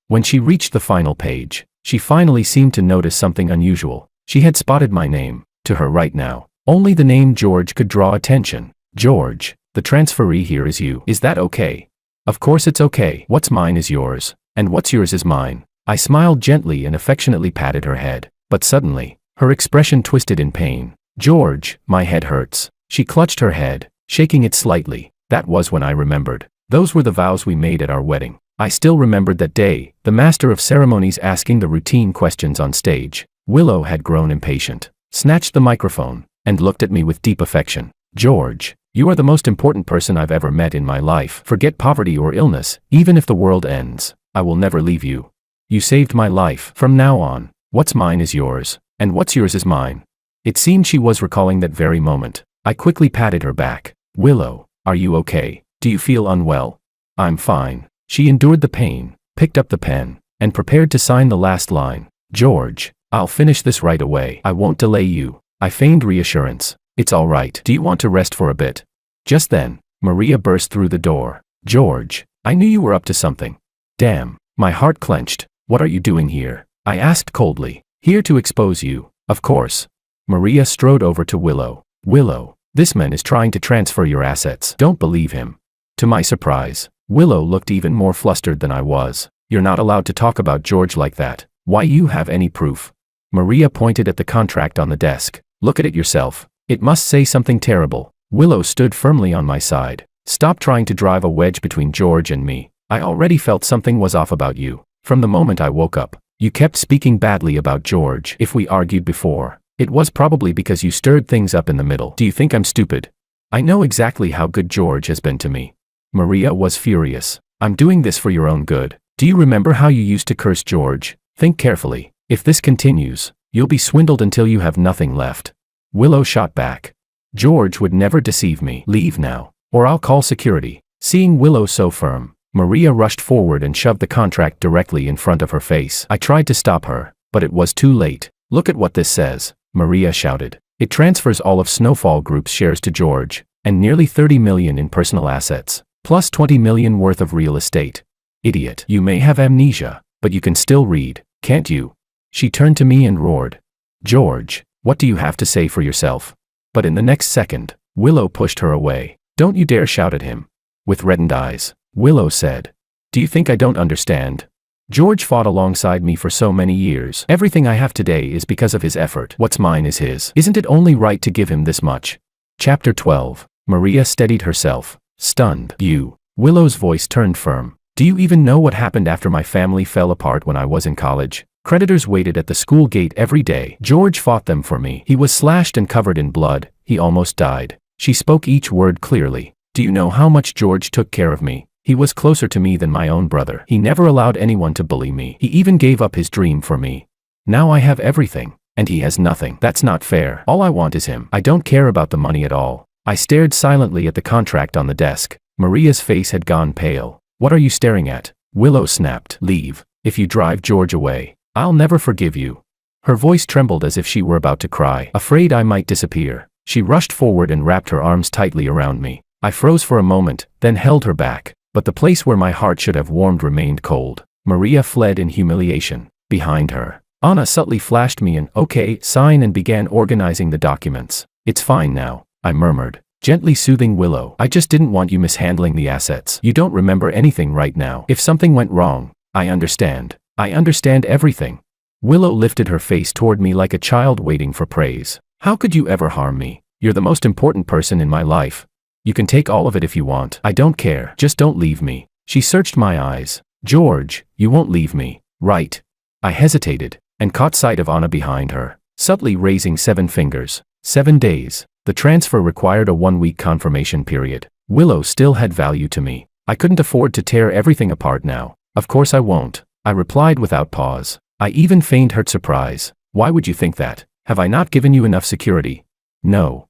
When she reached the final page, she finally seemed to notice something unusual. She had spotted my name. To her right now, only the name George could draw attention. George, the transferee here is you. Is that okay? Of course it's okay. What's mine is yours, and what's yours is mine. I smiled gently and affectionately patted her head, but suddenly, her expression twisted in pain. George, my head hurts. She clutched her head, shaking it slightly. That was when I remembered. Those were the vows we made at our wedding. I still remembered that day, the master of ceremonies asking the routine questions on stage. Willow had grown impatient, snatched the microphone, and looked at me with deep affection. George, you are the most important person I've ever met in my life. Forget poverty or illness, even if the world ends, I will never leave you. You saved my life. From now on, what's mine is yours, and what's yours is mine. It seemed she was recalling that very moment. I quickly patted her back. Willow, are you okay? Do you feel unwell? I'm fine. She endured the pain, picked up the pen, and prepared to sign the last line. George, I'll finish this right away. I won't delay you. I feigned reassurance. It's all right. Do you want to rest for a bit? Just then, Maria burst through the door. George, I knew you were up to something. Damn, my heart clenched. What are you doing here? I asked coldly. Here to expose you, of course. Maria strode over to Willow. Willow, this man is trying to transfer your assets. Don't believe him. To my surprise, Willow looked even more flustered than I was. You're not allowed to talk about George like that. Why you have any proof? Maria pointed at the contract on the desk. Look at it yourself. It must say something terrible. Willow stood firmly on my side. Stop trying to drive a wedge between George and me. I already felt something was off about you. From the moment I woke up, you kept speaking badly about George. If we argued before, it was probably because you stirred things up in the middle. Do you think I'm stupid? I know exactly how good George has been to me. Maria was furious. I'm doing this for your own good. Do you remember how you used to curse George? Think carefully. If this continues, you'll be swindled until you have nothing left. Willow shot back. George would never deceive me. Leave now, or I'll call security. Seeing Willow so firm, Maria rushed forward and shoved the contract directly in front of her face. I tried to stop her, but it was too late. Look at what this says, Maria shouted. It transfers all of Snowfall Group's shares to George, and nearly 30 million in personal assets, plus 20 million worth of real estate. Idiot. You may have amnesia, but you can still read, can't you? She turned to me and roared. George, what do you have to say for yourself? But in the next second, Willow pushed her away. Don't you dare shout at him. With reddened eyes, Willow said, do you think I don't understand? George fought alongside me for so many years. Everything I have today is because of his effort. What's mine is his. Isn't it only right to give him this much? Chapter 12. Maria steadied herself, stunned. You. Willow's voice turned firm. Do you even know what happened after my family fell apart when I was in college? Creditors waited at the school gate every day. George fought them for me. He was slashed and covered in blood. He almost died. She spoke each word clearly. Do you know how much George took care of me? He was closer to me than my own brother. He never allowed anyone to bully me. He even gave up his dream for me. Now I have everything, and he has nothing. That's not fair. All I want is him. I don't care about the money at all. I stared silently at the contract on the desk. Maria's face had gone pale. What are you staring at? Willow snapped. Leave. If you drive George away, I'll never forgive you. Her voice trembled as if she were about to cry. Afraid I might disappear, she rushed forward and wrapped her arms tightly around me. I froze for a moment, then held her back. But the place where my heart should have warmed remained cold. Maria fled in humiliation. Behind her, Anna subtly flashed me an okay sign and began organizing the documents. It's fine now, I murmured, gently soothing Willow. I just didn't want you mishandling the assets. You don't remember anything right now. If something went wrong, I understand. I understand everything. Willow lifted her face toward me like a child waiting for praise. How could you ever harm me? You're the most important person in my life. You can take all of it if you want. I don't care. Just don't leave me. She searched my eyes. George, you won't leave me, right? I hesitated, and caught sight of Anna behind her, subtly raising 7 fingers. 7 days. The transfer required a 1-week confirmation period. Willow still had value to me. I couldn't afford to tear everything apart now. Of course I won't, I replied without pause. I even feigned hurt surprise. Why would you think that? Have I not given you enough security? No.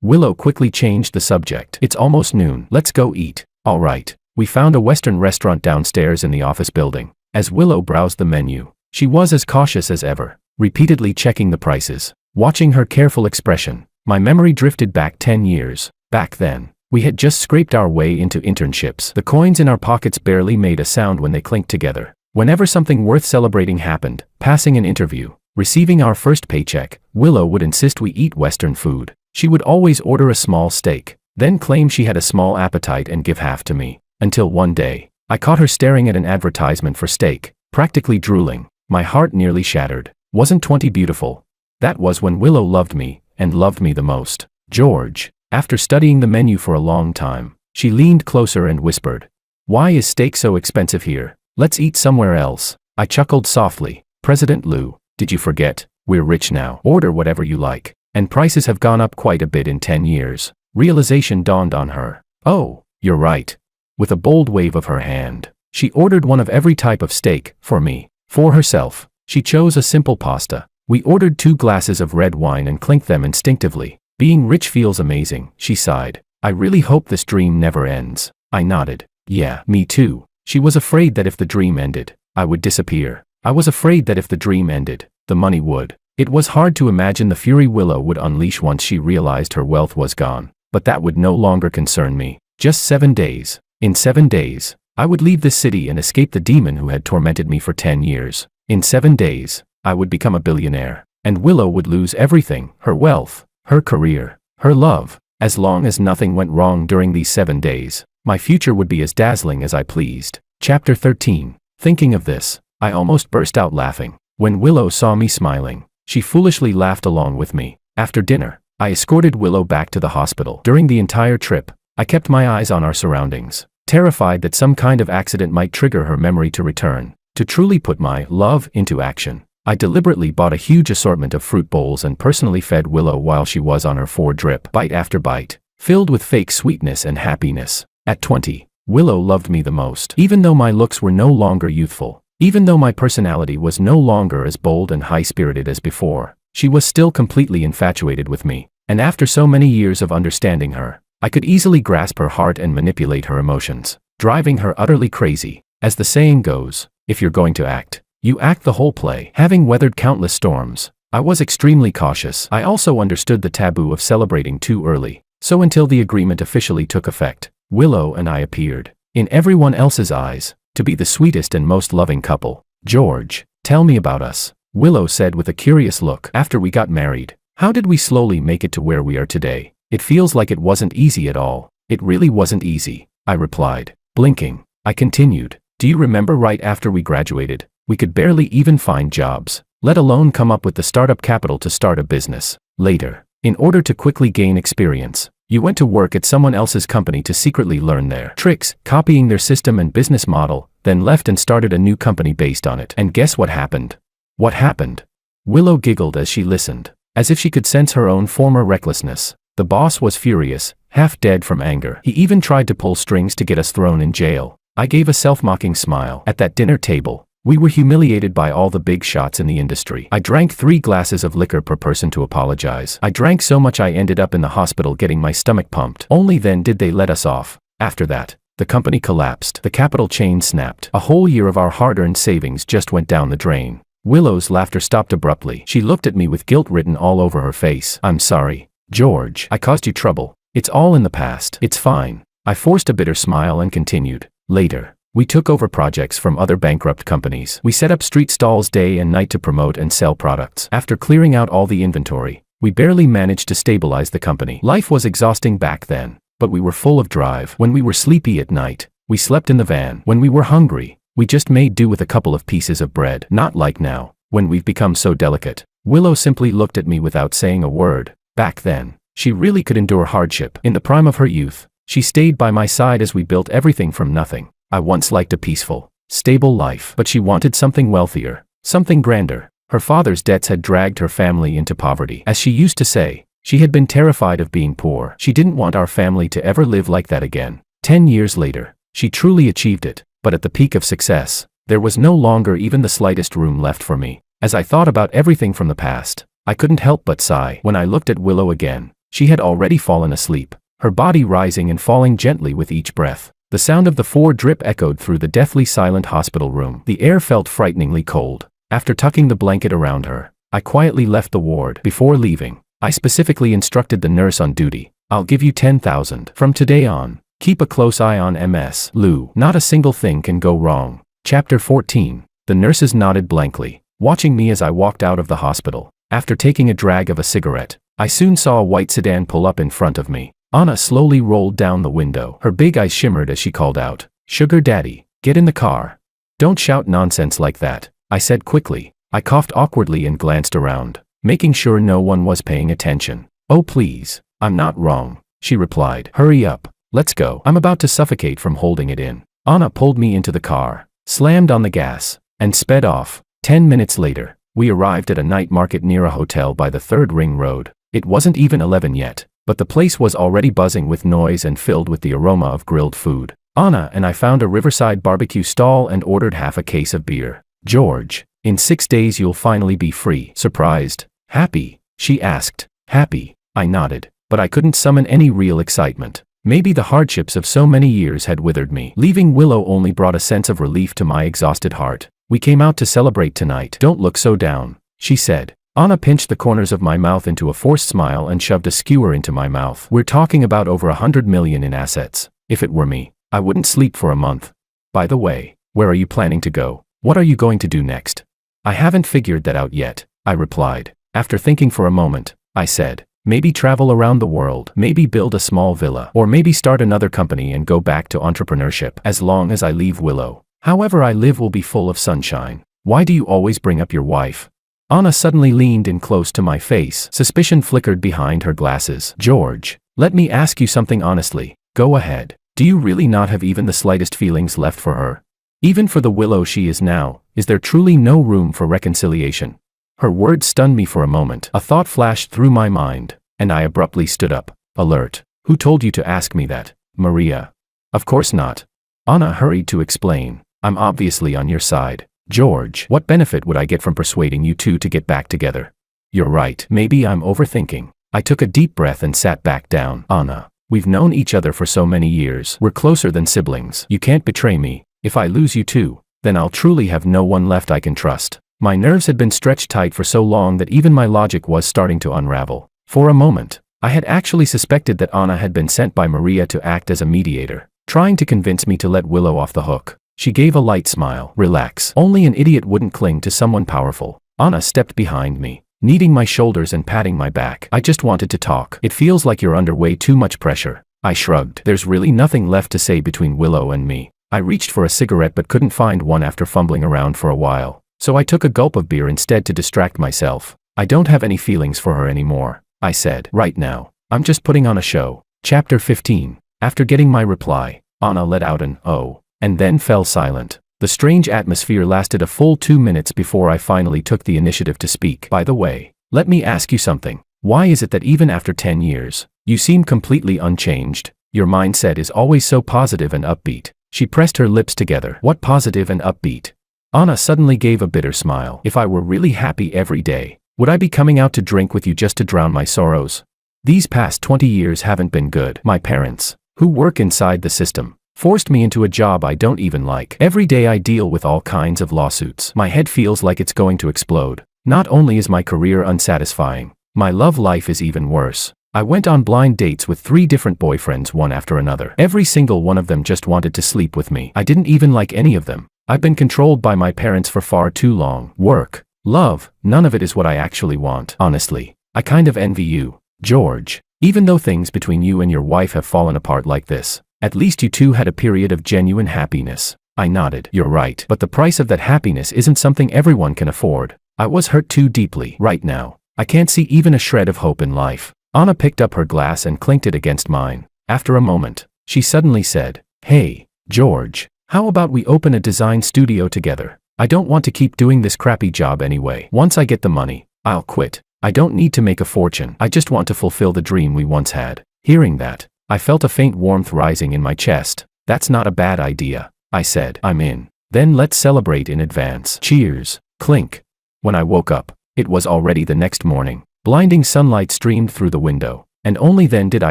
Willow quickly changed the subject. It's almost noon. Let's go eat. All right. We found a Western restaurant downstairs in the office building. As Willow browsed the menu, she was as cautious as ever. repeatedly checking the prices. Watching her careful expression, my memory drifted back 10 years. Back then, we had just scraped our way into internships. The coins in our pockets barely made a sound when they clinked together. Whenever something worth celebrating happened, passing an interview, receiving our first paycheck, Willow would insist we eat Western food. She would always order a small steak, then claim she had a small appetite and give half to me. Until one day, I caught her staring at an advertisement for steak, practically drooling. My heart nearly shattered. Wasn't 20 beautiful? That was when Willow loved me, and loved me the most. George. After studying the menu for a long time, she leaned closer and whispered, "Why is steak so expensive here? Let's eat somewhere else." I chuckled softly. "President Lou, did you forget? We're rich now. Order whatever you like. And prices have gone up quite a bit in 10 years. Realization dawned on her. "Oh, you're right." With a bold wave of her hand, she ordered one of every type of steak, for me. For herself, she chose a simple pasta. We ordered 2 glasses of red wine and clinked them instinctively. "Being rich feels amazing," she sighed. "I really hope this dream never ends." I nodded. "Yeah, me too." She was afraid that if the dream ended, I would disappear. I was afraid that if the dream ended, the money would. It was hard to imagine the fury Willow would unleash once she realized her wealth was gone. But that would no longer concern me. Just 7 days. In 7 days, I would leave this city and escape the demon who had tormented me for 10 years. In 7 days, I would become a billionaire. And Willow would lose everything, her wealth, her career, her love. As long as nothing went wrong during these 7 days, my future would be as dazzling as I pleased. Chapter 13. Thinking of this, I almost burst out laughing. When Willow saw me smiling, she foolishly laughed along with me. After dinner, I escorted Willow back to the hospital. During the entire trip, I kept my eyes on our surroundings, terrified that some kind of accident might trigger her memory to return. To truly put my love into action, I deliberately bought a huge assortment of fruit bowls and personally fed Willow while she was on her 4-drip, bite after bite, filled with fake sweetness and happiness. At 20, Willow loved me the most. Even though my looks were no longer youthful, even though my personality was no longer as bold and high-spirited as before, she was still completely infatuated with me. And after so many years of understanding her, I could easily grasp her heart and manipulate her emotions, driving her utterly crazy. As the saying goes, if you're going to act, you act the whole play. Having weathered countless storms, I was extremely cautious. I also understood the taboo of celebrating too early. So until the agreement officially took effect, Willow and I appeared, in everyone else's eyes, to be the sweetest and most loving couple. "George, tell me about us," Willow said with a curious look. "After we got married, how did we slowly make it to where we are today? It feels like it wasn't easy at all." "It really wasn't easy," I replied. Blinking, I continued. "Do you remember right after we graduated, we could barely even find jobs, let alone come up with the startup capital to start a business. Later, in order to quickly gain experience, you went to work at someone else's company to secretly learn their tricks, copying their system and business model, then left and started a new company based on it. And guess what happened?" "What happened?" Willow giggled as she listened, as if she could sense her own former recklessness. "The boss was furious, half dead from anger. He even tried to pull strings to get us thrown in jail." I gave a self-mocking smile. At that dinner table, we were humiliated by all the big shots in the industry. I drank 3 glasses of liquor per person to apologize. I drank so much I ended up in the hospital getting my stomach pumped. Only then did they let us off. After that, the company collapsed. The capital chain snapped. A whole year of our hard-earned savings just went down the drain. Willow's laughter stopped abruptly. She looked at me with guilt written all over her face. "I'm sorry, George. I caused you trouble. It's all in the past. It's fine." I forced a bitter smile and continued. "Later, we took over projects from other bankrupt companies. We set up street stalls day and night to promote and sell products. After clearing out all the inventory, we barely managed to stabilize the company. Life was exhausting back then, but we were full of drive. When we were sleepy at night, we slept in the van. When we were hungry, we just made do with a couple of pieces of bread. Not like now, when we've become so delicate." Willow simply looked at me without saying a word. Back then, she really could endure hardship. In the prime of her youth, she stayed by my side as we built everything from nothing. I once liked a peaceful, stable life, but she wanted something wealthier, something grander. Her father's debts had dragged her family into poverty. As she used to say, she had been terrified of being poor. She didn't want our family to ever live like that again. 10 years later, she truly achieved it, but at the peak of success, there was no longer even the slightest room left for me. As I thought about everything from the past, I couldn't help but sigh. When I looked at Willow again, she had already fallen asleep, her body rising and falling gently with each breath. The sound of the 4-drip echoed through the deathly silent hospital room. The air felt frighteningly cold. After tucking the blanket around her, I quietly left the ward. Before leaving, I specifically instructed the nurse on duty. I'll give you 10,000 from today on. Keep a close eye on Ms. Lou. Not a single thing can go wrong. Chapter 14. The nurses nodded blankly, watching me as I walked out of the hospital. After taking a drag of a cigarette, I soon saw a white sedan pull up in front of me. Anna slowly rolled down the window. Her big eyes shimmered as she called out, "Sugar Daddy, get in the car." "Don't shout nonsense like that," I said quickly. I coughed awkwardly and glanced around, making sure no one was paying attention. "Oh please, I'm not wrong," she replied. "Hurry up, let's go. I'm about to suffocate from holding it in." Anna pulled me into the car, slammed on the gas, and sped off. 10 minutes later, we arrived at a night market near a hotel by the 3rd Ring Road. It wasn't even 11 yet, but the place was already buzzing with noise and filled with the aroma of grilled food. Anna and I found a riverside barbecue stall and ordered half a case of beer. "George, in 6 days you'll finally be free." "Surprised? Happy?" she asked. "Happy," I nodded, but I couldn't summon any real excitement. Maybe the hardships of so many years had withered me. Leaving Willow only brought a sense of relief to my exhausted heart. "We came out to celebrate tonight. Don't look so down," she said. Anna pinched the corners of my mouth into a forced smile and shoved a skewer into my mouth. "We're talking about over 100 million in assets. If it were me, I wouldn't sleep for a month. By the way, where are you planning to go? What are you going to do next?" "I haven't figured that out yet," I replied. After thinking for a moment, I said, "Maybe travel around the world, maybe build a small villa, or maybe start another company and go back to entrepreneurship. As long as I leave Willow, however I live will be full of sunshine." "Why do you always bring up your wife?" Anna suddenly leaned in close to my face. Suspicion flickered behind her glasses. "George, let me ask you something honestly. Go ahead. Do you really not have even the slightest feelings left for her? Even for the Willow she is now, is there truly no room for reconciliation?" Her words stunned me for a moment. A thought flashed through my mind, and I abruptly stood up, alert. "Who told you to ask me that, Maria?" "Of course not." Anna hurried to explain. "I'm obviously on your side. George, what benefit would I get from persuading you two to get back together?" "You're right. Maybe I'm overthinking." I took a deep breath and sat back down. "Anna, we've known each other for so many years. We're closer than siblings. You can't betray me. If I lose you too, then I'll truly have no one left I can trust." My nerves had been stretched tight for so long that even my logic was starting to unravel. For a moment, I had actually suspected that Anna had been sent by Maria to act as a mediator, trying to convince me to let Willow off the hook. She gave a light smile. "Relax. Only an idiot wouldn't cling to someone powerful." Anna stepped behind me, kneading my shoulders and patting my back. "I just wanted to talk. It feels like you're under way too much pressure." I shrugged. There's really nothing left to say between Willow and me. I reached for a cigarette but couldn't find one after fumbling around for a while. So I took a gulp of beer instead to distract myself. "I don't have any feelings for her anymore," I said. "Right now, I'm just putting on a show." Chapter 15. After getting my reply, Anna let out an "oh," and then fell silent. The strange atmosphere lasted a full 2 minutes before I finally took the initiative to speak. "By the way, let me ask you something. Why is it that even after 10 years, you seem completely unchanged? Your mindset is always so positive and upbeat." She pressed her lips together. "What positive and upbeat?" Anna suddenly gave a bitter smile. "If I were really happy every day, would I be coming out to drink with you just to drown my sorrows? These past 20 years haven't been good. My parents, who work inside the system, forced me into a job I don't even like. Every day I deal with all kinds of lawsuits. My head feels like it's going to explode. Not only is my career unsatisfying, my love life is even worse. I went on blind dates with 3 different boyfriends one after another. Every single one of them just wanted to sleep with me. I didn't even like any of them. I've been controlled by my parents for far too long. Work, love, none of it is what I actually want. Honestly, I kind of envy you, George. Even though things between you and your wife have fallen apart like this, at least you two had a period of genuine happiness." I nodded. "You're right. But the price of that happiness isn't something everyone can afford." I was hurt too deeply. Right now, I can't see even a shred of hope in life. Anna picked up her glass and clinked it against mine. After a moment, she suddenly said, "Hey, George. How about we open a design studio together? I don't want to keep doing this crappy job anyway. Once I get the money, I'll quit. I don't need to make a fortune. I just want to fulfill the dream we once had." Hearing that, I felt a faint warmth rising in my chest. "That's not a bad idea," I said. "I'm in. Then let's celebrate in advance. Cheers." Clink. When I woke up, it was already the next morning. Blinding sunlight streamed through the window, and only then did I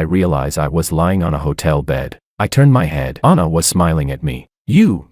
realize I was lying on a hotel bed. I turned my head. Anna was smiling at me.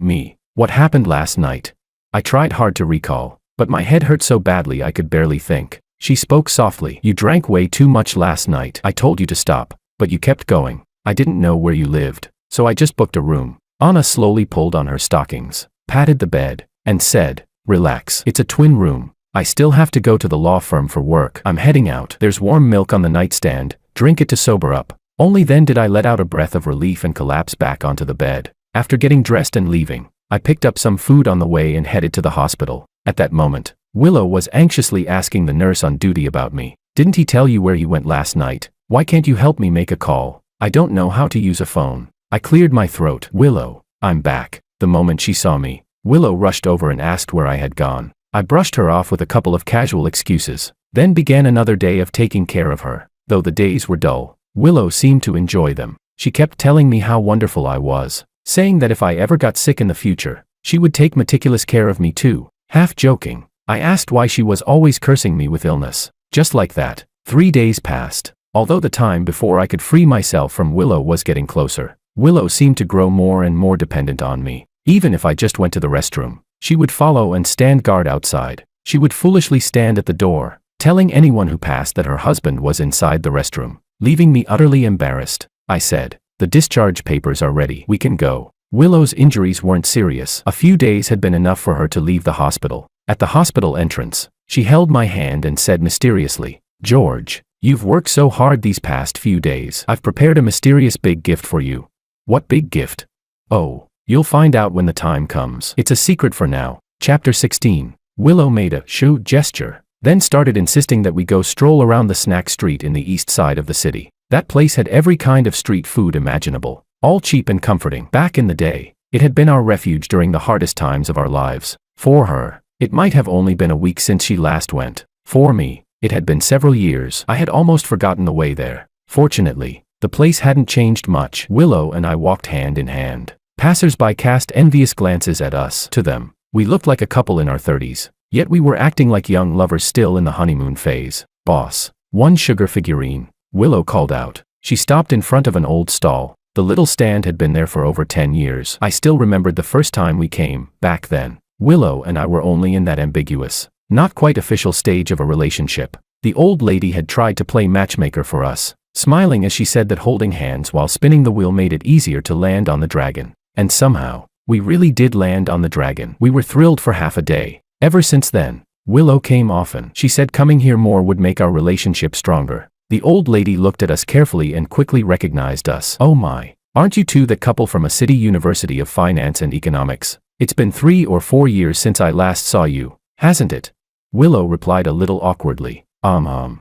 Me. What happened last night?" I tried hard to recall. but my head hurt so badly I could barely think. She spoke softly. "You drank way too much last night. I told you to stop, but you kept going. I didn't know where you lived, so I just booked a room." Anna slowly pulled on her stockings, patted the bed, and said, "Relax. It's a twin room. I still have to go to the law firm for work. I'm heading out. There's warm milk on the nightstand. Drink it to sober up." Only then did I let out a breath of relief and collapse back onto the bed. After getting dressed and leaving, I picked up some food on the way and headed to the hospital. At that moment, Willow was anxiously asking the nurse on duty about me. "Didn't he tell you where he went last night? Why can't you help me make a call? I don't know how to use a phone." I cleared my throat. "Willow, I'm back." The moment she saw me, Willow rushed over and asked where I had gone. I brushed her off with a couple of casual excuses, then began another day of taking care of her. Though the days were dull, Willow seemed to enjoy them. She kept telling me how wonderful I was, saying that if I ever got sick in the future, she would take meticulous care of me too. Half joking, I asked why she was always cursing me with illness. Just like that, 3 days passed. Although the time before I could free myself from Willow was getting closer, Willow seemed to grow more and more dependent on me. Even if I just went to the restroom, she would follow and stand guard outside. She would foolishly stand at the door, telling anyone who passed that her husband was inside the restroom, leaving me utterly embarrassed. I said, "The discharge papers are ready. We can go." Willow's injuries weren't serious. A few days had been enough for her to leave the hospital. At the hospital entrance, she held my hand and said mysteriously, "George, you've worked so hard these past few days. I've prepared a mysterious big gift for you." "What big gift?" "Oh, you'll find out when the time comes. It's a secret for now." Chapter 16. Willow made a show gesture, then started insisting that we go stroll around the snack street in the east side of the city. That place had every kind of street food imaginable, all cheap and comforting. Back in the day, it had been our refuge during the hardest times of our lives. For her, it might have only been a week since she last went. For me, it had been several years. I had almost forgotten the way there. Fortunately, the place hadn't changed much. Willow and I walked hand in hand. Passers-by cast envious glances at us. To them, we looked like a couple in our 30s, yet we were acting like young lovers still in the honeymoon phase. "Boss, one sugar figurine," Willow called out. She stopped in front of an old stall. The little stand had been there for over 10 years. I still remembered the first time we came. Back then, Willow and I were only in that ambiguous, not quite official stage of a relationship. The old lady had tried to play matchmaker for us, smiling as she said that holding hands while spinning the wheel made it easier to land on the dragon. And somehow, we really did land on the dragon. We were thrilled for half a day. Ever since then, Willow came often. She said coming here more would make our relationship stronger. The old lady looked at us carefully and quickly recognized us. "Oh my, aren't you two that couple from a city university of finance and economics? It's been 3 or 4 years since I last saw you, hasn't it?" Willow replied a little awkwardly.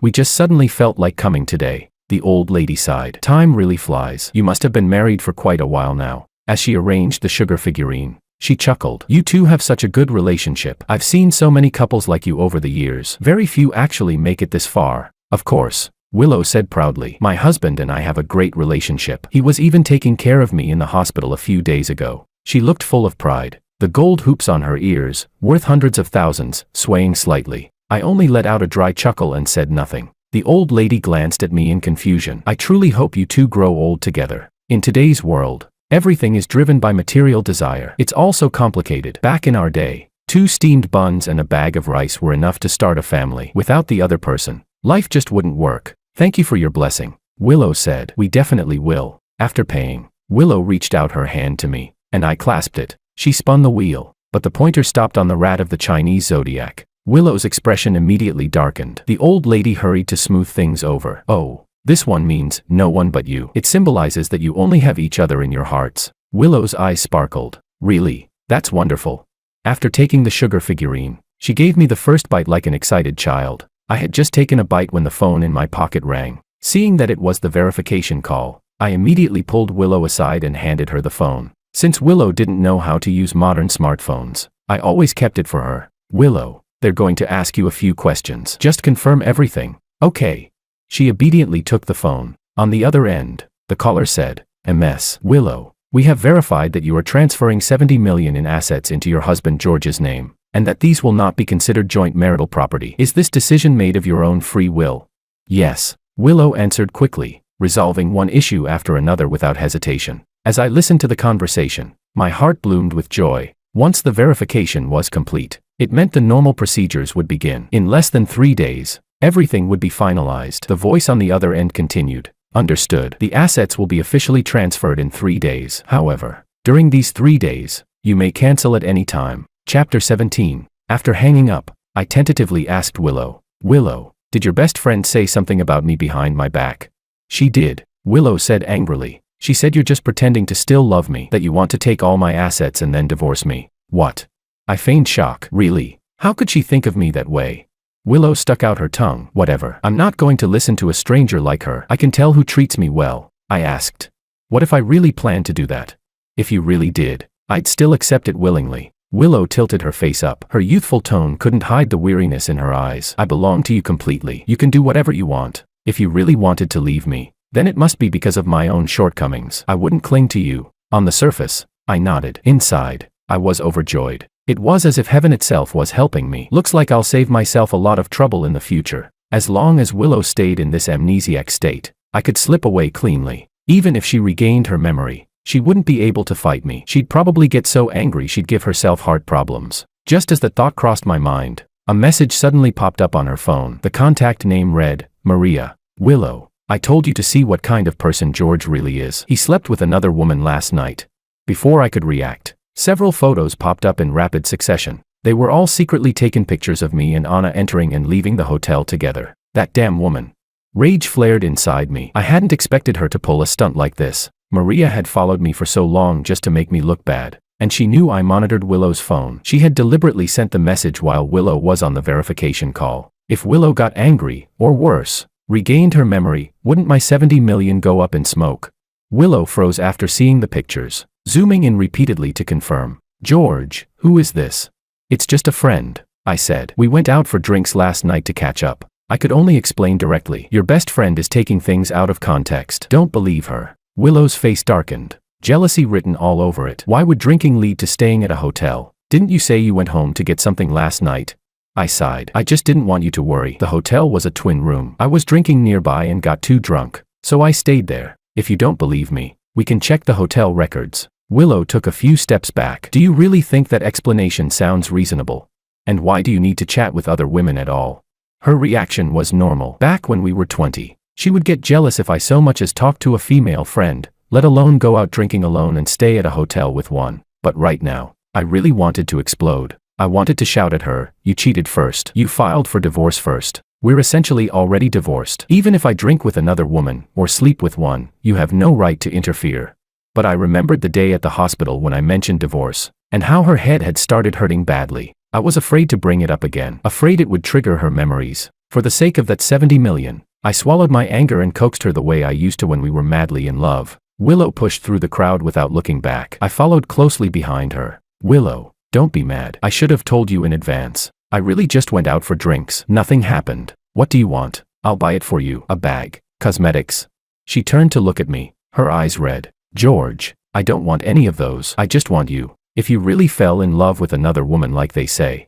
We just suddenly felt like coming today." The old lady sighed. "Time really flies. You must have been married for quite a while now." As she arranged the sugar figurine, she chuckled. "You two have such a good relationship. I've seen so many couples like you over the years. Very few actually make it this far." "Of course," Willow said proudly. "My husband and I have a great relationship. He was even taking care of me in the hospital a few days ago." She looked full of pride, the gold hoops on her ears, worth hundreds of thousands, swaying slightly. I only let out a dry chuckle and said nothing. The old lady glanced at me in confusion. "I truly hope you two grow old together. In today's world, everything is driven by material desire. It's all so complicated. Back in our day, 2 steamed buns and a bag of rice were enough to start a family. Without the other person, life just wouldn't work." "Thank you for your blessing," Willow said. "We definitely will." After paying, Willow reached out her hand to me, and I clasped it. She spun the wheel, but the pointer stopped on the rat of the Chinese zodiac. Willow's expression immediately darkened. The old lady hurried to smooth things over. "Oh, this one means no one but you. It symbolizes that you only have each other in your hearts." Willow's eyes sparkled. "Really? That's wonderful." After taking the sugar figurine, she gave me the first bite like an excited child. I had just taken a bite when the phone in my pocket rang. Seeing that it was the verification call, I immediately pulled Willow aside and handed her the phone. Since Willow didn't know how to use modern smartphones, I always kept it for her. "Willow, they're going to ask you a few questions. Just confirm everything." "Okay." She obediently took the phone. On the other end, the caller said, "MS. Willow, we have verified that you are transferring 70 million in assets into your husband George's name, and that these will not be considered joint marital property. Is this decision made of your own free will?" "Yes," Willow answered quickly, resolving one issue after another without hesitation. As I listened to the conversation, my heart bloomed with joy. Once the verification was complete, It meant the normal procedures would begin. In less than 3 days, everything would be finalized. The voice on the other end continued. Understood. The assets will be officially transferred in 3 days. However, during these 3 days, you may cancel at any time. Chapter 17. After hanging up, I tentatively asked Willow. Willow, did your best friend say something about me behind my back? She did, Willow said angrily. She said you're just pretending to still love me, that you want to take all my assets and then divorce me. What? I feigned shock. Really? How could she think of me that way? Willow stuck out her tongue. Whatever. I'm not going to listen to a stranger like her. I can tell who treats me well. I asked. What if I really planned to do that? If you really did, I'd still accept it willingly. Willow tilted her face up. Her youthful tone couldn't hide the weariness in her eyes. I belong to you completely. You can do whatever you want. If you really wanted to leave me, then it must be because of my own shortcomings. I wouldn't cling to you. On the surface, I nodded. Inside, I was overjoyed. It was as if heaven itself was helping me. Looks like I'll save myself a lot of trouble in the future. As long as Willow stayed in this amnesiac state, I could slip away cleanly. Even if she regained her memory, she wouldn't be able to fight me. She'd probably get so angry she'd give herself heart problems. Just as the thought crossed my mind, a message suddenly popped up on her phone. The contact name read, Maria. Willow, I told you to see what kind of person George really is. He slept with another woman last night. Before I could react, several photos popped up in rapid succession. They were all secretly taken pictures of me and Anna entering and leaving the hotel together. That damn woman. Rage flared inside me. I hadn't expected her to pull a stunt like this. Maria had followed me for so long just to make me look bad, and she knew I monitored Willow's phone. She had deliberately sent the message while Willow was on the verification call. If Willow got angry, or worse, regained her memory, wouldn't my 70 million go up in smoke? Willow froze after seeing the pictures, zooming in repeatedly to confirm. George, who is this? It's just a friend, I said. We went out for drinks last night to catch up. I could only explain directly. Your best friend is taking things out of context. Don't believe her. Willow's face darkened, jealousy written all over it. Why would drinking lead to staying at a hotel? Didn't you say you went home to get something last night? I sighed. I just didn't want you to worry. The hotel was a twin room. I was drinking nearby and got too drunk, so I stayed there. If you don't believe me, we can check the hotel records. Willow took a few steps back. Do you really think that explanation sounds reasonable? And why do you need to chat with other women at all? Her reaction was normal. Back when we were 20. She would get jealous if I so much as talked to a female friend, let alone go out drinking alone and stay at a hotel with one. But right now, I really wanted to explode. I wanted to shout at her, you cheated first. You filed for divorce first. We're essentially already divorced. Even if I drink with another woman, or sleep with one, you have no right to interfere. But I remembered the day at the hospital when I mentioned divorce, and how her head had started hurting badly. I was afraid to bring it up again, afraid it would trigger her memories. For the sake of that 70 million. I swallowed my anger and coaxed her the way I used to when we were madly in love. Willow pushed through the crowd without looking back. I followed closely behind her. Willow, don't be mad. I should have told you in advance. I really just went out for drinks. Nothing happened. What do you want? I'll buy it for you. A bag. Cosmetics. She turned to look at me, her eyes red. George, I don't want any of those. I just want you. If you really fell in love with another woman like they say,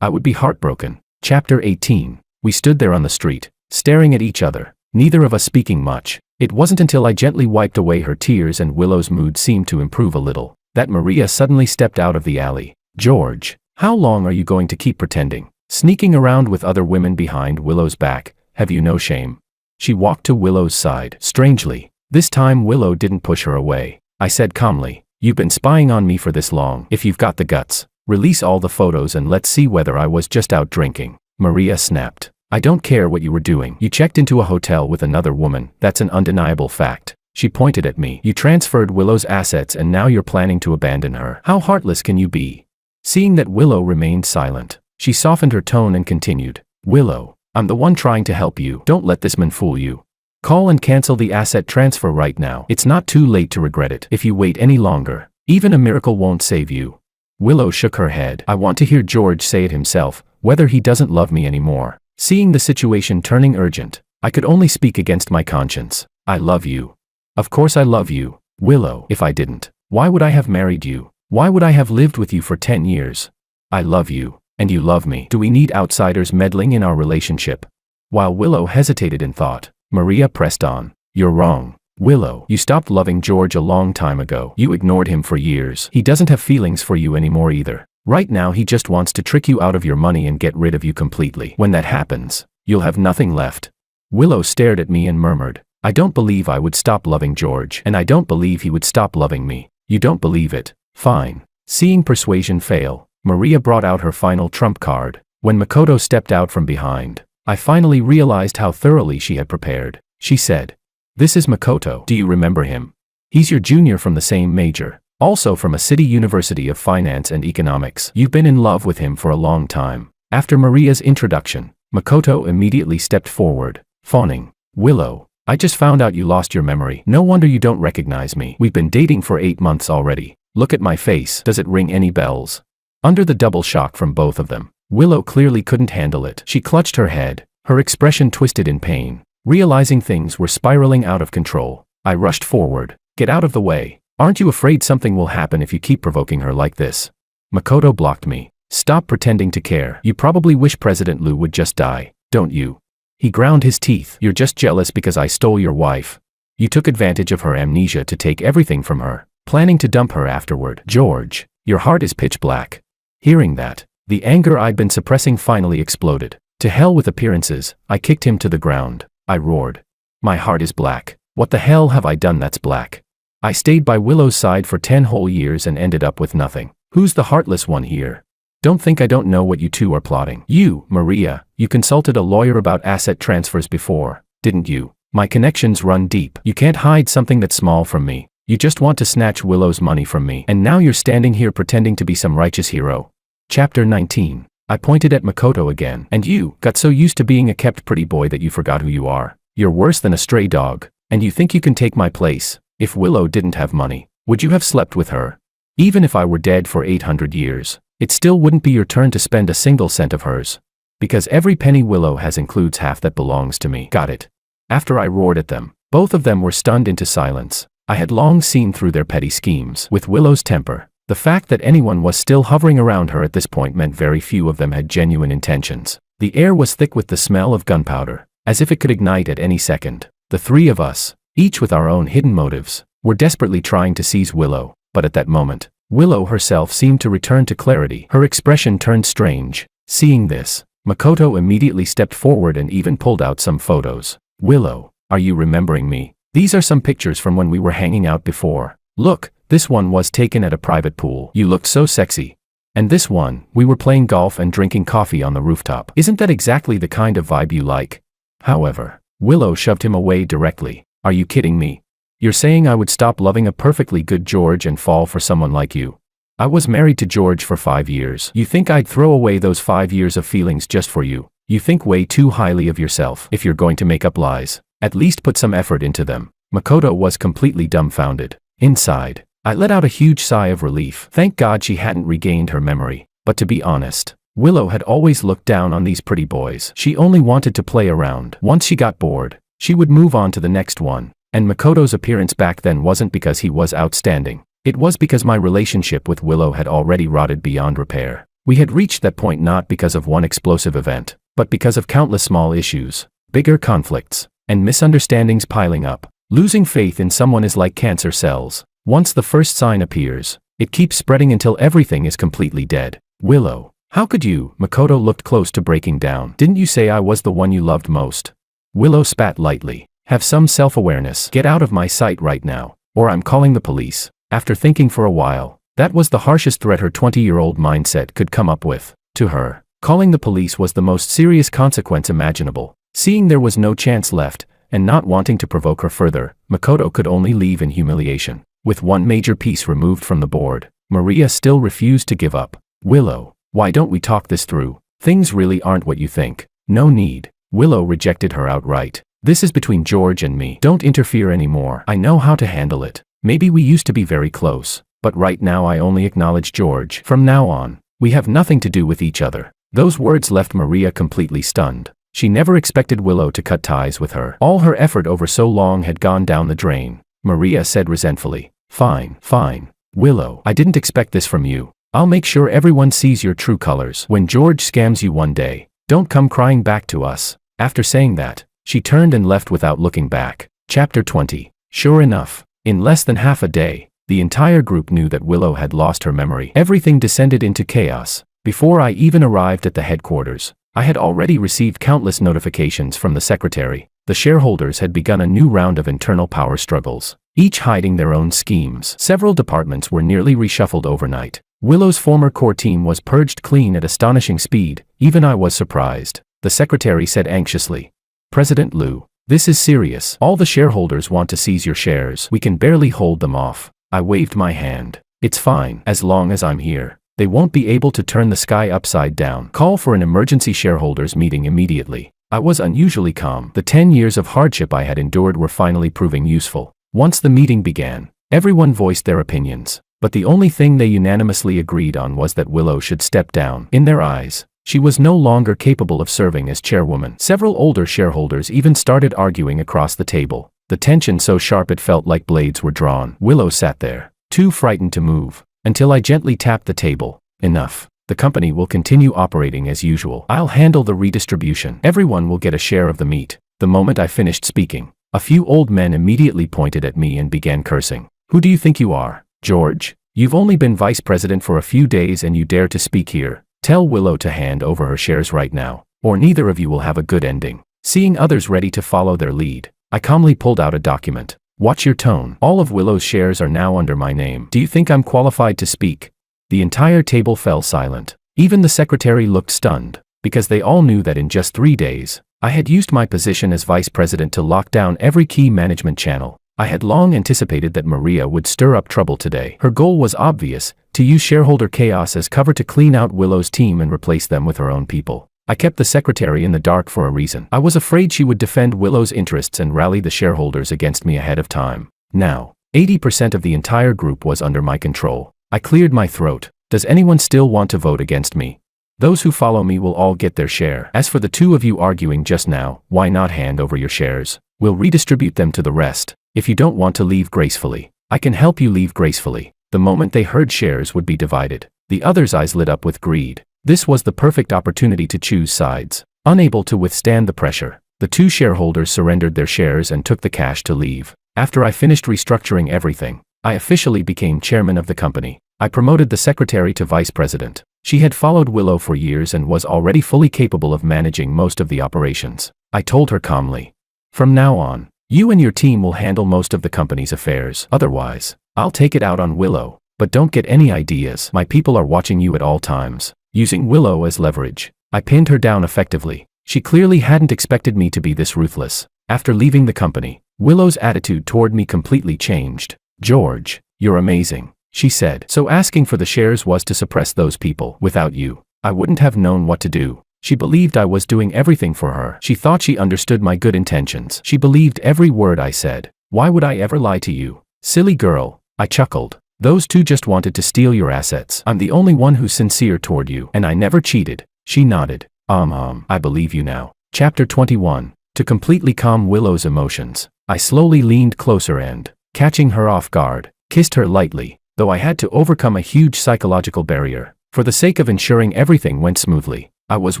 I would be heartbroken. Chapter 18. We stood there on the street, staring at each other, neither of us speaking much. It wasn't until I gently wiped away her tears and Willow's mood seemed to improve a little, that Maria suddenly stepped out of the alley. George, how long are you going to keep pretending? Sneaking around with other women behind Willow's back, have you no shame? She walked to Willow's side. Strangely, this time Willow didn't push her away. I said calmly, you've been spying on me for this long. If you've got the guts, release all the photos and let's see whether I was just out drinking. Maria snapped. I don't care what you were doing. You checked into a hotel with another woman, that's an undeniable fact. She pointed at me. You transferred Willow's assets and now you're planning to abandon her. How heartless can you be? Seeing that Willow remained silent, she softened her tone and continued. Willow, I'm the one trying to help you. Don't let this man fool you. Call and cancel the asset transfer right now. It's not too late to regret it. If you wait any longer, even a miracle won't save you. Willow shook her head. I want to hear George say it himself, whether he doesn't love me anymore. Seeing the situation turning urgent, I could only speak against my conscience. I love you. Of course I love you, Willow. If I didn't, why would I have married you? Why would I have lived with you for 10 years? I love you, and you love me. Do we need outsiders meddling in our relationship? While Willow hesitated in thought, Maria pressed on. You're wrong, Willow. You stopped loving George a long time ago. You ignored him for years. He doesn't have feelings for you anymore either. Right now he just wants to trick you out of your money and get rid of you completely. When that happens, you'll have nothing left. Willow stared at me and murmured, I don't believe I would stop loving George, and I don't believe he would stop loving me. You don't believe it? Fine. Seeing persuasion fail, Maria brought out her final trump card. When Makoto stepped out from behind, I finally realized how thoroughly she had prepared. She said, This is Makoto. Do you remember him? He's your junior from the same major, also from a city university of finance and economics. You've been in love with him for a long time. After Maria's introduction, Makoto immediately stepped forward, fawning. Willow, I just found out you lost your memory. No wonder you don't recognize me. We've been dating for 8 months already. Look at my face. Does it ring any bells? Under the double shock from both of them, Willow clearly couldn't handle it. She clutched her head, her expression twisted in pain. Realizing things were spiraling out of control, I rushed forward. Get out of the way. Aren't you afraid something will happen if you keep provoking her like this? Makoto blocked me. Stop pretending to care. You probably wish President Liu would just die, don't you? He ground his teeth. You're just jealous because I stole your wife. You took advantage of her amnesia to take everything from her, planning to dump her afterward. George, your heart is pitch black. Hearing that, the anger I'd been suppressing finally exploded. To hell with appearances, I kicked him to the ground. I roared. My heart is black. What the hell have I done that's black? I stayed by Willow's side for 10 whole years and ended up with nothing. Who's the heartless one here? Don't think I don't know what you two are plotting. You, Maria, you consulted a lawyer about asset transfers before, didn't you? My connections run deep. You can't hide something that's small from me. You just want to snatch Willow's money from me. And now you're standing here pretending to be some righteous hero. Chapter 19. I pointed at Makoto again. And you got so used to being a kept pretty boy that you forgot who you are. You're worse than a stray dog. And you think you can take my place. If Willow didn't have money, would you have slept with her? Even if I were dead for 800 years, it still wouldn't be your turn to spend a single cent of hers. Because every penny Willow has includes half that belongs to me. Got it? After I roared at them, both of them were stunned into silence. I had long seen through their petty schemes. With Willow's temper, the fact that anyone was still hovering around her at this point meant very few of them had genuine intentions. The air was thick with the smell of gunpowder, as if it could ignite at any second. The three of us, each with our own hidden motives, were desperately trying to seize Willow, but at that moment, Willow herself seemed to return to clarity. Her expression turned strange. Seeing this, Makoto immediately stepped forward and even pulled out some photos. Willow, are you remembering me? These are some pictures from when we were hanging out before. Look, this one was taken at a private pool. You looked so sexy. And this one, we were playing golf and drinking coffee on the rooftop. Isn't that exactly the kind of vibe you like? However, Willow shoved him away directly. Are you kidding me? You're saying I would stop loving a perfectly good George and fall for someone like you? I was married to George for 5 years. You think I'd throw away those 5 years of feelings just for you? You think way too highly of yourself. If you're going to make up lies, at least put some effort into them. Makoto was completely dumbfounded. Inside, I let out a huge sigh of relief. Thank God she hadn't regained her memory. But to be honest, Willow had always looked down on these pretty boys. She only wanted to play around. Once she got bored, she would move on to the next one. And Makoto's appearance back then wasn't because he was outstanding. It was because my relationship with Willow had already rotted beyond repair. We had reached that point not because of one explosive event, but because of countless small issues, bigger conflicts, and misunderstandings piling up. Losing faith in someone is like cancer cells. Once the first sign appears, it keeps spreading until everything is completely dead. Willow, how could you? Makoto looked close to breaking down. Didn't you say I was the one you loved most? Willow spat lightly. Have some self-awareness. Get out of my sight right now, or I'm calling the police. After thinking for a while, that was the harshest threat her 20-year-old mindset could come up with. To her, calling the police was the most serious consequence imaginable. Seeing there was no chance left, and not wanting to provoke her further, Makoto could only leave in humiliation. With one major piece removed from the board, Maria still refused to give up. Willow, why don't we talk this through? Things really aren't what you think. No need. Willow rejected her outright. This is between George and me. Don't interfere anymore. I know how to handle it. Maybe we used to be very close, but right now I only acknowledge George. From now on, we have nothing to do with each other. Those words left Maria completely stunned. She never expected Willow to cut ties with her. All her effort over so long had gone down the drain. Maria said resentfully, Fine, fine. Willow, I didn't expect this from you. I'll make sure everyone sees your true colors. When George scams you one day, don't come crying back to us. After saying that, she turned and left without looking back. Chapter 20. Sure enough, in less than half a day, The entire group knew that Willow had lost her memory. Everything descended into chaos. Before I even arrived at the headquarters, I had already received countless notifications from the secretary. The shareholders had begun a new round of internal power struggles, each hiding their own schemes. Several departments were nearly reshuffled overnight. Willow's former core team was purged clean at astonishing speed. Even I was surprised. The secretary said anxiously, "President Liu, this is serious. All the shareholders want to seize your shares. We can barely hold them off." I waved my hand. "It's fine, as long as I'm here. They won't be able to turn the sky upside down. Call for an emergency shareholders meeting immediately." I was unusually calm. The 10 years of hardship I had endured were finally proving useful. Once the meeting began, everyone voiced their opinions, but the only thing they unanimously agreed on was that Willow should step down. In their eyes, she was no longer capable of serving as chairwoman. Several older shareholders even started arguing across the table, the tension so sharp it felt like blades were drawn. Willow sat there, too frightened to move, until I gently tapped the table. "Enough. The company will continue operating as usual. I'll handle the redistribution. Everyone will get a share of the meat." The moment I finished speaking, a few old men immediately pointed at me and began cursing. "Who do you think you are, George? You've only been vice president for a few days and you dare to speak here. Tell Willow to hand over her shares right now, or neither of you will have a good ending." Seeing others ready to follow their lead, I calmly pulled out a document. "Watch your tone. All of Willow's shares are now under my name. Do you think I'm qualified to speak?" The entire table fell silent. Even the secretary looked stunned, because they all knew that in just 3 days, I had used my position as vice president to lock down every key management channel. I had long anticipated that Maria would stir up trouble today. Her goal was obvious, to use shareholder chaos as cover to clean out Willow's team and replace them with her own people. I kept the secretary in the dark for a reason. I was afraid she would defend Willow's interests and rally the shareholders against me ahead of time. Now, 80% of the entire group was under my control. I cleared my throat. "Does anyone still want to vote against me? Those who follow me will all get their share. As for the two of you arguing just now, why not hand over your shares? We'll redistribute them to the rest. If you don't want to leave gracefully, I can help you leave gracefully." The moment they heard shares would be divided, the others' eyes lit up with greed. This was the perfect opportunity to choose sides. Unable to withstand the pressure, the two shareholders surrendered their shares and took the cash to leave. After I finished restructuring everything, I officially became chairman of the company. I promoted the secretary to vice president. She had followed Willow for years and was already fully capable of managing most of the operations. I told her calmly, "From now on, you and your team will handle most of the company's affairs. Otherwise, I'll take it out on Willow. But don't get any ideas. My people are watching you at all times." Using Willow as leverage, I pinned her down effectively. She clearly hadn't expected me to be this ruthless. After leaving the company, Willow's attitude toward me completely changed. "George, you're amazing," she said. "So asking for the shares was to suppress those people. Without you, I wouldn't have known what to do." She believed I was doing everything for her. She thought she understood my good intentions. She believed every word I said. "Why would I ever lie to you? Silly girl," I chuckled. "Those two just wanted to steal your assets. I'm the only one who's sincere toward you, and I never cheated." She nodded. I believe you now." Chapter 21. To completely calm Willow's emotions, I slowly leaned closer and, catching her off guard, kissed her lightly, though I had to overcome a huge psychological barrier. For the sake of ensuring everything went smoothly, I was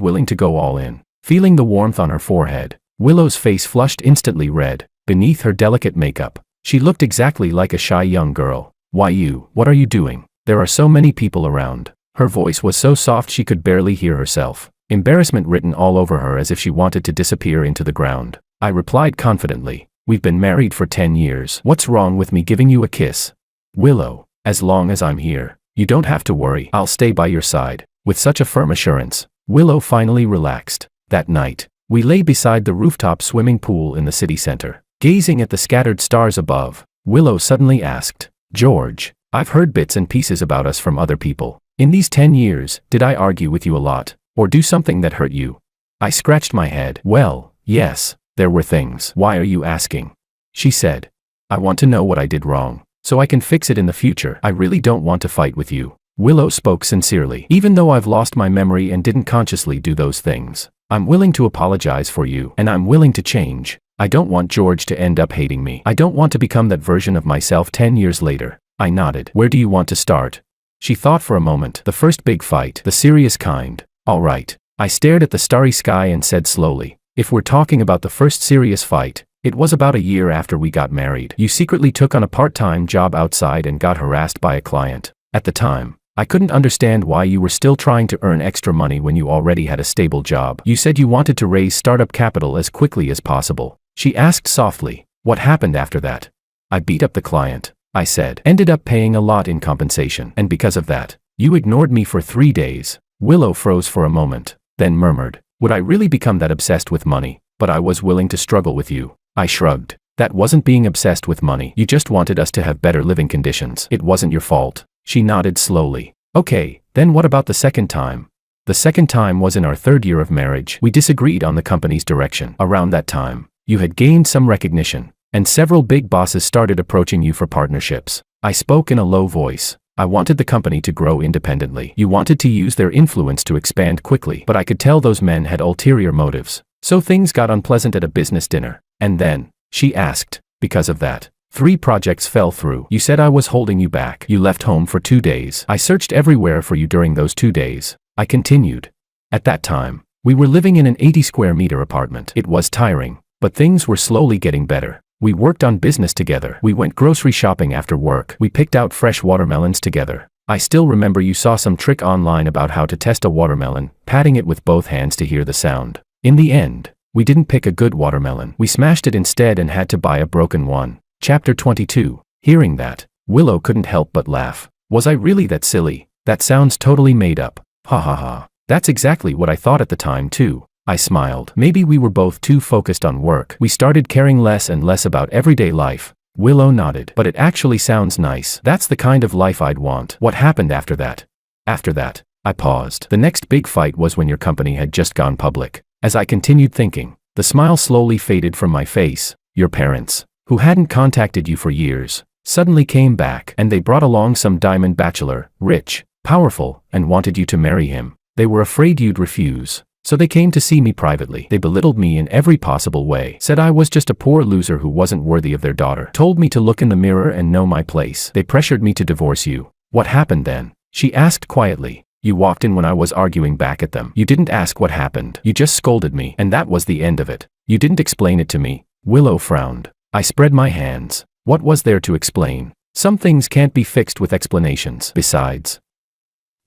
willing to go all in. Feeling the warmth on her forehead, Willow's face flushed instantly red. Beneath her delicate makeup, she looked exactly like a shy young girl. "Why you? What are you doing? There are so many people around." Her voice was so soft she could barely hear herself. Embarrassment written all over her as if she wanted to disappear into the ground. I replied confidently, "We've been married for 10 years. What's wrong with me giving you a kiss?" "Willow, as long as I'm here, you don't have to worry. I'll stay by your side." With such a firm assurance, Willow finally relaxed. That night, we lay beside the rooftop swimming pool in the city center. Gazing at the scattered stars above, Willow suddenly asked, "George, I've heard bits and pieces about us from other people. In these 10 years, did I argue with you a lot, or do something that hurt you?" I scratched my head. "Well, yes, there were things." "Why are you asking?" she said. "I want to know what I did wrong, so I can fix it in the future. I really don't want to fight with you." Willow spoke sincerely. "Even though I've lost my memory and didn't consciously do those things, I'm willing to apologize for you, and I'm willing to change. I don't want George to end up hating me. I don't want to become that version of myself 10 years later." I nodded. "Where do you want to start?" She thought for a moment. "The first big fight, the serious kind." "All right." I stared at the starry sky and said slowly, "If we're talking about the first serious fight, It was about a year after we got married. You secretly took on a part-time job outside and got harassed by a client. At the time, I couldn't understand why you were still trying to earn extra money when you already had a stable job. You said you wanted to raise startup capital as quickly as possible. She asked softly, "What happened after that?" "I beat up the client," I said. "Ended up paying a lot in compensation. And because of that, you ignored me for 3 days." Willow froze for a moment, then murmured, "Would I really become that obsessed with money? But I was willing to struggle with you." I shrugged. "That wasn't being obsessed with money. You just wanted us to have better living conditions. It wasn't your fault." She nodded slowly. "Okay, then what about the second time?" "The second time was in our 3rd year of marriage. We disagreed on the company's direction. Around that time, you had gained some recognition, and several big bosses started approaching you for partnerships." I spoke in a low voice. "I wanted the company to grow independently. You wanted to use their influence to expand quickly, but I could tell those men had ulterior motives. So things got unpleasant at a business dinner. And then," she asked, "because of that, 3 projects fell through. You said I was holding you back. You left home for 2 days. I searched everywhere for you during those 2 days." I continued. "At that time, we were living in an 80 square meter apartment. It was tiring, but things were slowly getting better. We worked on business together. We went grocery shopping after work. We picked out fresh watermelons together. I still remember you saw some trick online about how to test a watermelon, patting it with both hands to hear the sound. In the end, we didn't pick a good watermelon. We smashed it instead and had to buy a broken one." Chapter 22. Hearing that, Willow couldn't help but laugh. "Was I really that silly? That sounds totally made up. Ha ha ha. That's exactly what I thought at the time too." I smiled. "Maybe we were both too focused on work. We started caring less and less about everyday life." Willow nodded. "But it actually sounds nice. That's the kind of life I'd want." "What happened after that?" "After that," I paused. "The next big fight was when your company had just gone public." As I continued thinking, the smile slowly faded from my face. "Your parents, who hadn't contacted you for years, suddenly came back, and they brought along some diamond bachelor, rich, powerful, and wanted you to marry him. They were afraid you'd refuse. So they came to see me privately. They belittled me in every possible way, said I was just a poor loser who wasn't worthy of their daughter, told me to look in the mirror and know my place. They pressured me to divorce you." "What happened then?" she asked quietly. "You walked in when I was arguing back at them. You didn't ask what happened. You just scolded me, and that was the end of it. You didn't explain it to me." Willow frowned. I spread my hands. What was there to explain? Some things can't be fixed with explanations. Besides,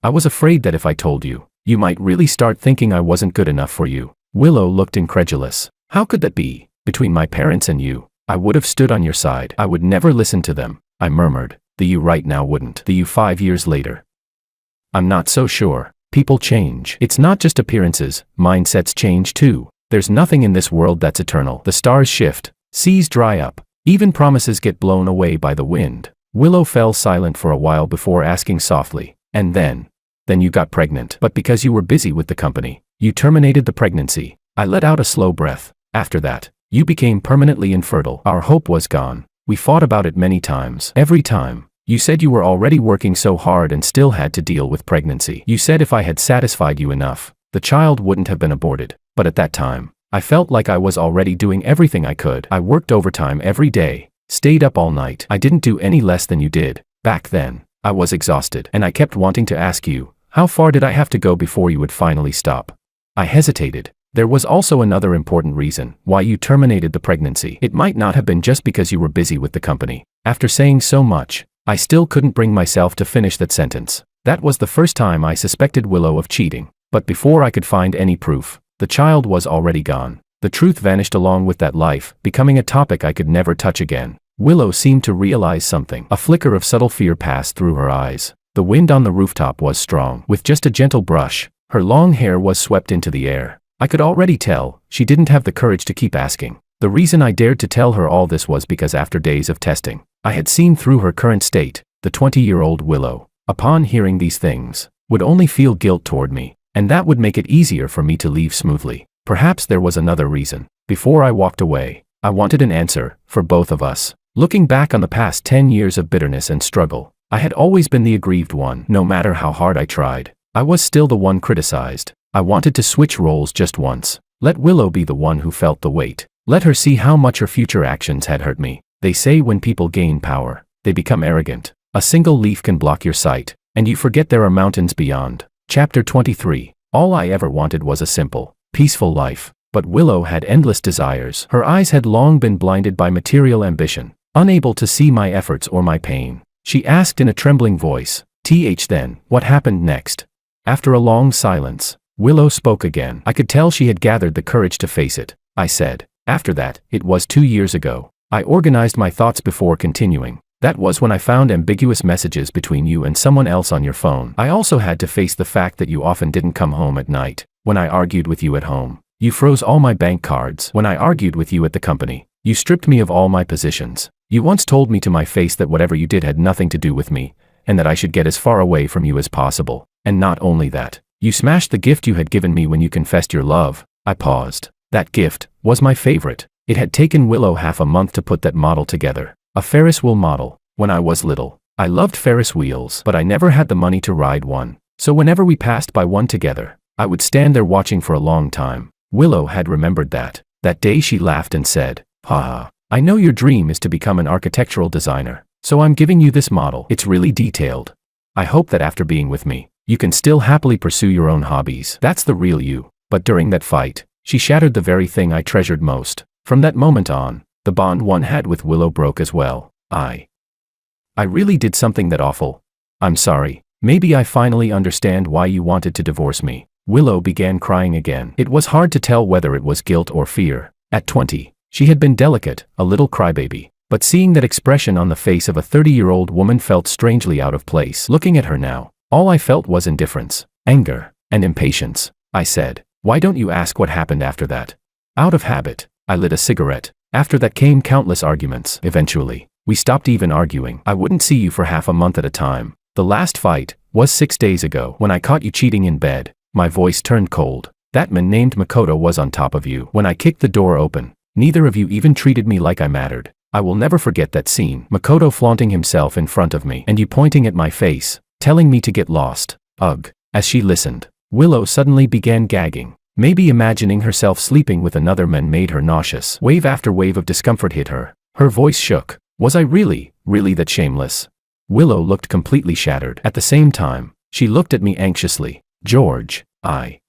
I was afraid that if I told you, you might really start thinking I wasn't good enough for you. Willow looked incredulous. "How could that be? Between my parents and you, I would have stood on your side. I would never listen to them." I murmured. "The you right now wouldn't. The you 5 years later." "I'm not so sure. People change. It's not just appearances, mindsets change too. There's nothing in this world that's eternal. The stars shift, seas dry up, even promises get blown away by the wind." Willow fell silent for a while before asking softly, "And then you got pregnant. But because you were busy with the company, you terminated the pregnancy." I let out a slow breath. "After that, you became permanently infertile. Our hope was gone. We fought about it many times. Every time, you said you were already working so hard and still had to deal with pregnancy. You said if I had satisfied you enough, the child wouldn't have been aborted. But at that time, I felt like I was already doing everything I could. I worked overtime every day, stayed up all night. I didn't do any less than you did. Back then, I was exhausted, and I kept wanting to ask you, how far did I have to go before you would finally stop?" I hesitated. "There was also another important reason why you terminated the pregnancy. It might not have been just because you were busy with the company." After saying so much, I still couldn't bring myself to finish that sentence. That was the first time I suspected Willow of cheating. But before I could find any proof, the child was already gone. The truth vanished along with that life, becoming a topic I could never touch again. Willow seemed to realize something. A flicker of subtle fear passed through her eyes. The wind on the rooftop was strong. With just a gentle brush, her long hair was swept into the air. I could already tell she didn't have the courage to keep asking. The reason I dared to tell her all this was because after days of testing, I had seen through her current state. The 20-year-old Willow, upon hearing these things, would only feel guilt toward me, and that would make it easier for me to leave smoothly. Perhaps there was another reason. Before I walked away, I wanted an answer, for both of us. Looking back on the past 10 years of bitterness and struggle, I had always been the aggrieved one. No matter how hard I tried, I was still the one criticized. I wanted to switch roles just once. Let Willow be the one who felt the weight. Let her see how much her future actions had hurt me. They say when people gain power, they become arrogant. A single leaf can block your sight, and you forget there are mountains beyond. Chapter 23. All I ever wanted was a simple, peaceful life. But Willow had endless desires. Her eyes had long been blinded by material ambition, unable to see my efforts or my pain. She asked in a trembling voice, then, what happened next? After a long silence, Willow spoke again. I could tell she had gathered the courage to face it. I said, after that, it was 2 years ago. I organized my thoughts before continuing. That was when I found ambiguous messages between you and someone else on your phone. I also had to face the fact that you often didn't come home at night. When I argued with you at home, you froze all my bank cards. When I argued with you at the company, you stripped me of all my positions. You once told me to my face that whatever you did had nothing to do with me, and that I should get as far away from you as possible. And not only that, you smashed the gift you had given me when you confessed your love. I paused. That gift was my favorite. It had taken Willow half a month to put that model together. A Ferris wheel model. When I was little, I loved Ferris wheels, but I never had the money to ride one. So whenever we passed by one together, I would stand there watching for a long time. Willow had remembered that. That day she laughed and said, haha, I know your dream is to become an architectural designer, so I'm giving you this model. It's really detailed. I hope that after being with me, you can still happily pursue your own hobbies. That's the real you. But during that fight, she shattered the very thing I treasured most. From that moment on, the bond one had with Willow broke as well. I really did something that awful. I'm sorry. Maybe I finally understand why you wanted to divorce me. Willow began crying again. It was hard to tell whether it was guilt or fear. At 20, she had been delicate, a little crybaby. But seeing that expression on the face of a 30-year-old woman felt strangely out of place. Looking at her now, all I felt was indifference, anger, and impatience. I said, why don't you ask what happened after that? Out of habit, I lit a cigarette. After that came countless arguments. Eventually, we stopped even arguing. I wouldn't see you for half a month at a time. The last fight was 6 days ago when I caught you cheating in bed. My voice turned cold. That man named Makoto was on top of you. When I kicked the door open, neither of you even treated me like I mattered. I will never forget that scene. Makoto flaunting himself in front of me and you pointing at my face, telling me to get lost. Ugh. As she listened, Willow suddenly began gagging. Maybe imagining herself sleeping with another man made her nauseous. Wave after wave of discomfort hit her. Her voice shook. Was I really that shameless? Willow looked completely shattered. At the same time, she looked at me anxiously. George, I'm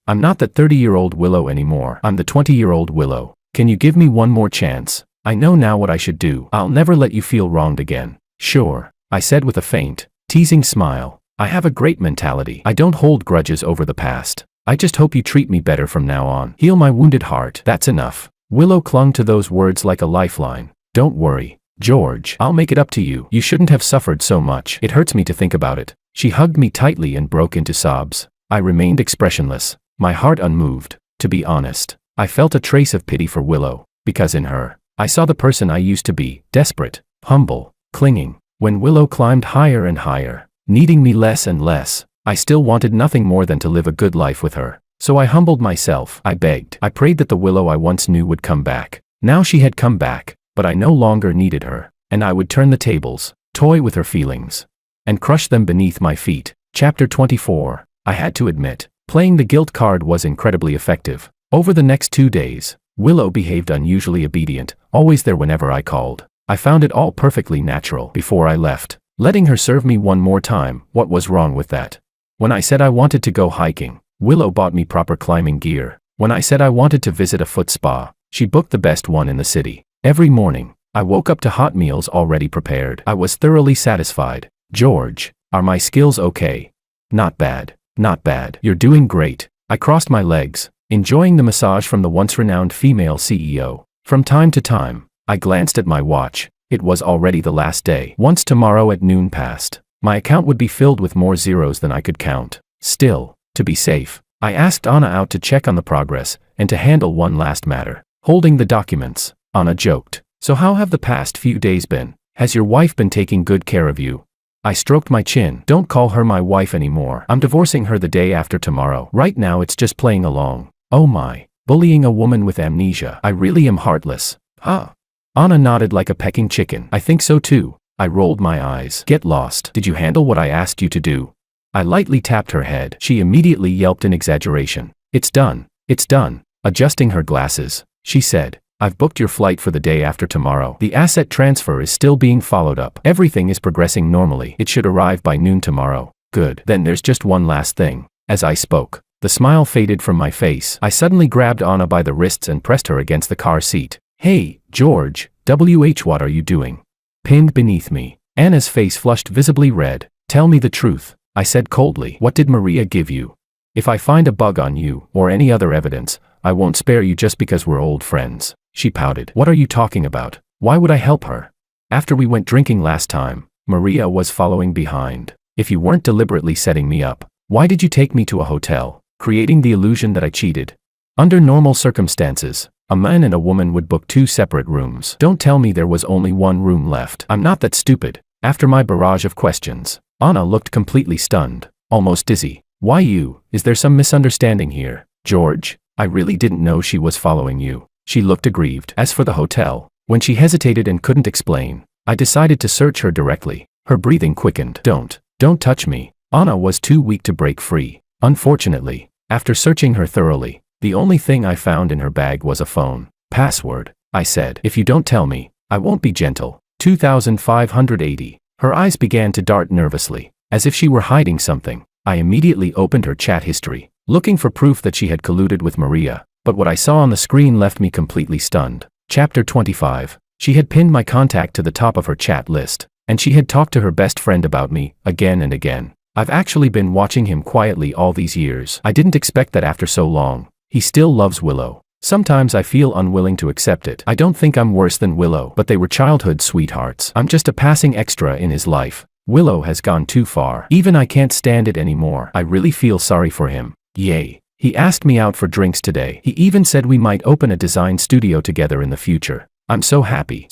not that 30-year-old Willow anymore. I'm the 20-year-old Willow. Can you give me one more chance? I know now what I should do. I'll never let you feel wronged again. Sure, I said with a faint, teasing smile. I have a great mentality. I don't hold grudges over the past. I just hope you treat me better from now on. Heal my wounded heart. That's enough. Willow clung to those words like a lifeline. Don't worry, George. I'll make it up to you. You shouldn't have suffered so much. It hurts me to think about it. She hugged me tightly and broke into sobs. I remained expressionless, my heart unmoved. To be honest, I felt a trace of pity for Willow, because in her, I saw the person I used to be, desperate, humble, clinging. When Willow climbed higher and higher, needing me less and less, I still wanted nothing more than to live a good life with her. So I humbled myself. I begged. I prayed that the Willow I once knew would come back. Now she had come back, but I no longer needed her, and I would turn the tables, toy with her feelings, and crush them beneath my feet. Chapter 24. I had to admit, playing the guilt card was incredibly effective. Over the next 2 days, Willow behaved unusually obedient, always there whenever I called. I found it all perfectly natural. Before I left, letting her serve me one more time, what was wrong with that? When I said I wanted to go hiking, Willow bought me proper climbing gear. When I said I wanted to visit a foot spa, she booked the best one in the city. Every morning, I woke up to hot meals already prepared. I was thoroughly satisfied. George, are my skills okay? Not bad. Not bad. You're doing great. I crossed my legs, enjoying the massage from the once renowned female CEO. From time to time, I glanced at my watch. It was already the last day. Once tomorrow at noon passed, my account would be filled with more zeros than I could count. Still, to be safe, I asked Anna out to check on the progress and to handle one last matter. Holding the documents, Anna joked. So how have the past few days been? Has your wife been taking good care of you? I stroked my chin. Don't call her my wife anymore. I'm divorcing her the day after tomorrow. Right now it's just playing along. Oh my. Bullying a woman with amnesia. I really am heartless. Huh? Anna nodded like a pecking chicken. I think so too. I rolled my eyes. Get lost. Did you handle what I asked you to do? I lightly tapped her head. She immediately yelped in exaggeration. It's done. It's done. Adjusting her glasses, she said, I've booked your flight for the day after tomorrow. The asset transfer is still being followed up. Everything is progressing normally. It should arrive by noon tomorrow. Good. Then there's just one last thing. As I spoke, The smile faded from my face. I suddenly grabbed Anna by the wrists and pressed her against the car seat. Hey, George, what are you doing? Pinned beneath me. Anna's face flushed visibly red. Tell me the truth, I said coldly. What did Maria give you? If I find a bug on you, or any other evidence, I won't spare you just because we're old friends. She pouted. What are you talking about? Why would I help her? After we went drinking last time, Maria was following behind. If you weren't deliberately setting me up, why did you take me to a hotel, creating the illusion that I cheated? Under normal circumstances, a man and a woman would book 2 separate rooms. Don't tell me there was only 1 room left. I'm not that stupid. After my barrage of questions, Anna looked completely stunned, almost dizzy. Why you? Is there some misunderstanding here? George, I really didn't know she was following you. She looked aggrieved. As for the hotel, when she hesitated and couldn't explain, I decided to search her directly. Her breathing quickened. Don't touch me. Anna was too weak to break free. Unfortunately, after searching her thoroughly, the only thing I found in her bag was a phone. Password, I said. If you don't tell me, I won't be gentle. 2580. Her eyes began to dart nervously, as if she were hiding something. I immediately opened her chat history, looking for proof that she had colluded with Maria, but what I saw on the screen left me completely stunned. Chapter 25. She had pinned my contact to the top of her chat list, and she had talked to her best friend about me, again and again. I've actually been watching him quietly all these years. I didn't expect that after so long. He still loves Willow. Sometimes I feel unwilling to accept it. I don't think I'm worse than Willow, but they were childhood sweethearts. I'm just a passing extra in his life. Willow has gone too far. Even I can't stand it anymore. I really feel sorry for him. Yay. He asked me out for drinks today. He even said we might open a design studio together in the future. I'm so happy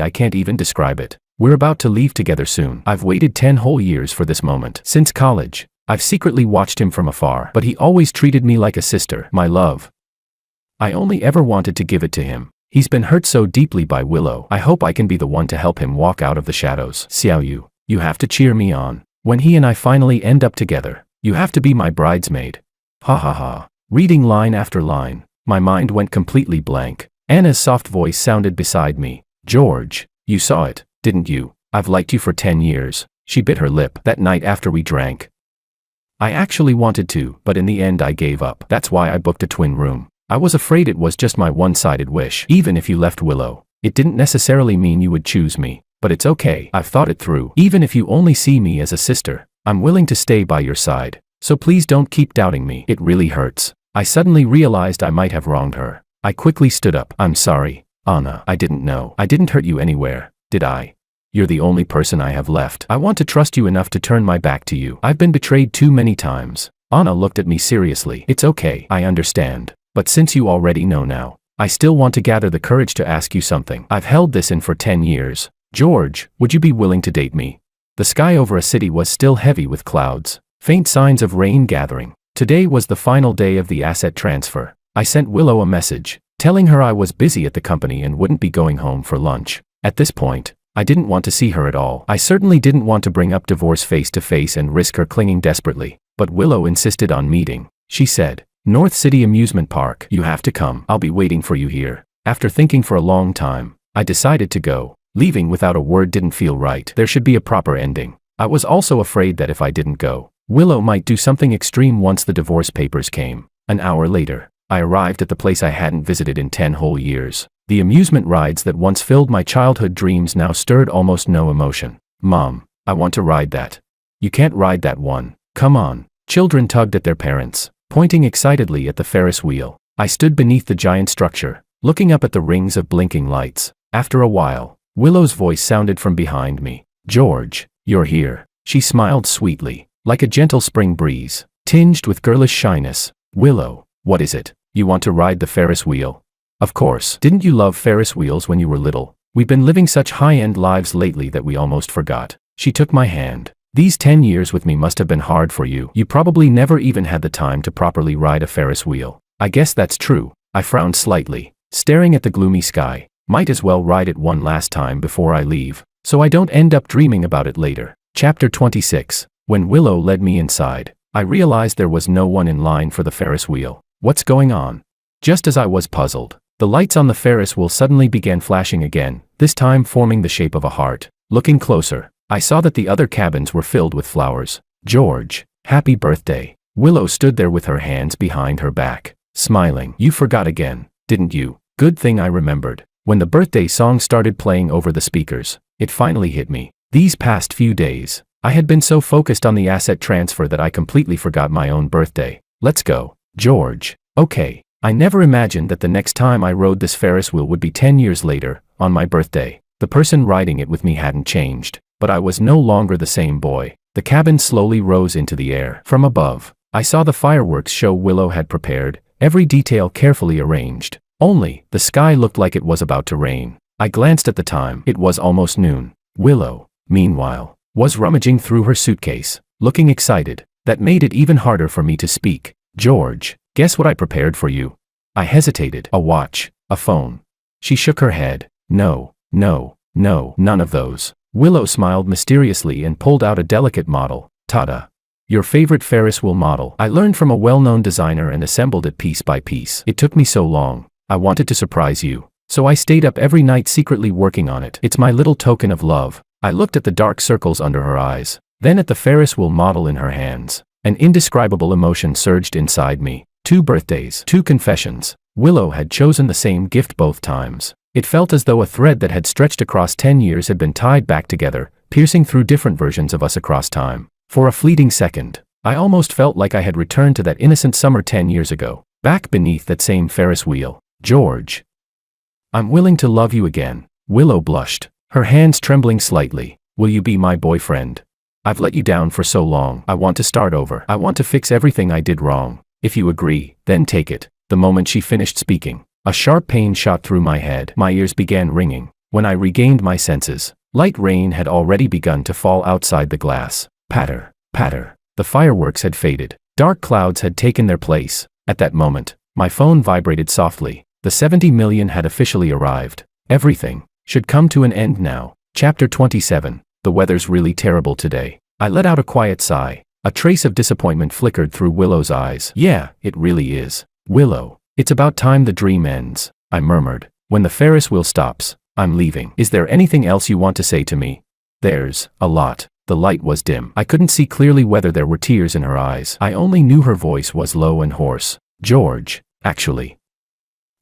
I can't even describe it. We're about to leave together soon. I've waited 10 whole years for this moment. Since college, I've secretly watched him from afar, but he always treated me like a sister, my love. I only ever wanted to give it to him. He's been hurt so deeply by Willow. I hope I can be the one to help him walk out of the shadows. Xiao, you have to cheer me on. When he and I finally end up together, you have to be my bridesmaid. Ha ha ha. Reading line after line, my mind went completely blank. Anna's soft voice sounded beside me. George, you saw it, didn't you? I've liked you for 10 years. She bit her lip. That night after we drank, I actually wanted to, but in the end I gave up. That's why I booked a twin room. I was afraid it was just my one-sided wish. Even if you left Willow, it didn't necessarily mean you would choose me. But it's okay, I've thought it through. Even if you only see me as a sister, I'm willing to stay by your side. So please don't keep doubting me. It really hurts. I suddenly realized I might have wronged her. I quickly stood up. I'm sorry, Anna. I didn't know. I didn't hurt you anywhere, did I? You're the only person I have left. I want to trust you enough to turn my back to you. I've been betrayed too many times. Anna looked at me seriously. It's okay, I understand. But since you already know now, I still want to gather the courage to ask you something. I've held this in for 10 years. George, would you be willing to date me? The sky over a city was still heavy with clouds, faint signs of rain gathering. Today was the final day of the asset transfer. I sent Willow a message, telling her I was busy at the company and wouldn't be going home for lunch. At this point, I didn't want to see her at all. I certainly didn't want to bring up divorce face to face and risk her clinging desperately. But Willow insisted on meeting. She said, North City Amusement Park. You have to come. I'll be waiting for you here. After thinking for a long time, I decided to go. Leaving without a word didn't feel right. There should be a proper ending. I was also afraid that if I didn't go, Willow might do something extreme once the divorce papers came. An hour later, I arrived at the place I hadn't visited in 10 whole years. The amusement rides that once filled my childhood dreams now stirred almost no emotion. Mom, I want to ride that. You can't ride that one. Come on. Children tugged at their parents, pointing excitedly at the Ferris wheel. I stood beneath the giant structure, looking up at the rings of blinking lights. After a while, Willow's voice sounded from behind me. George, you're here. She smiled sweetly, like a gentle spring breeze, tinged with girlish shyness. Willow, what is it? You want to ride the Ferris wheel? Of course. Didn't you love Ferris wheels when you were little? We've been living such high-end lives lately that we almost forgot. She took my hand. These 10 years with me must have been hard for you. You probably never even had the time to properly ride a Ferris wheel. I guess that's true. I frowned slightly, staring at the gloomy sky. Might as well ride it one last time before I leave, so I don't end up dreaming about it later. Chapter 26. When Willow led me inside, I realized there was no one in line for the Ferris wheel. What's going on? Just as I was puzzled, the lights on the Ferris wheel suddenly began flashing again, this time forming the shape of a heart. Looking closer, I saw that the other cabins were filled with flowers. George, happy birthday. Willow stood there with her hands behind her back, smiling. You forgot again, didn't you? Good thing I remembered. When the birthday song started playing over the speakers, it finally hit me. These past few days, I had been so focused on the asset transfer that I completely forgot my own birthday. Let's go, George. Okay. I never imagined that the next time I rode this Ferris wheel would be 10 years later, on my birthday. The person riding it with me hadn't changed, but I was no longer the same boy. The cabin slowly rose into the air. From above, I saw the fireworks show Willow had prepared, every detail carefully arranged. Only, the sky looked like it was about to rain. I glanced at the time. It was almost noon. Willow, meanwhile, was rummaging through her suitcase, looking excited. That made it even harder for me to speak. George, guess what I prepared for you? I hesitated. A watch, a phone. She shook her head. No, none of those. Willow smiled mysteriously and pulled out a delicate model. Ta-da. Your favorite Ferris wheel model. I learned from a well-known designer and assembled it piece by piece. It took me so long. I wanted to surprise you. So I stayed up every night secretly working on it. It's my little token of love. I looked at the dark circles under her eyes, then at the Ferris wheel model in her hands. An indescribable emotion surged inside me. 2 birthdays, 2 confessions. Willow had chosen the same gift both times. It felt as though a thread that had stretched across 10 years had been tied back together, piercing through different versions of us across time. For a fleeting second, I almost felt like I had returned to that innocent summer 10 years ago, back beneath that same Ferris wheel. George. I'm willing to love you again. Willow blushed, her hands trembling slightly. Will you be my boyfriend? I've let you down for so long. I want to start over. I want to fix everything I did wrong. If you agree, then take it. The moment she finished speaking, a sharp pain shot through my head. My ears began ringing. When I regained my senses, light rain had already begun to fall outside the glass. Patter, patter. The fireworks had faded. Dark clouds had taken their place. At that moment, my phone vibrated softly. The 70 million had officially arrived. Everything should come to an end now. Chapter 27. The weather's really terrible today. I let out a quiet sigh. A trace of disappointment flickered through Willow's eyes. Yeah, it really is. Willow, it's about time the dream ends, I murmured. When the Ferris wheel stops, I'm leaving. Is there anything else you want to say to me? There's a lot. The light was dim. I couldn't see clearly whether there were tears in her eyes. I only knew her voice was low and hoarse. George, actually,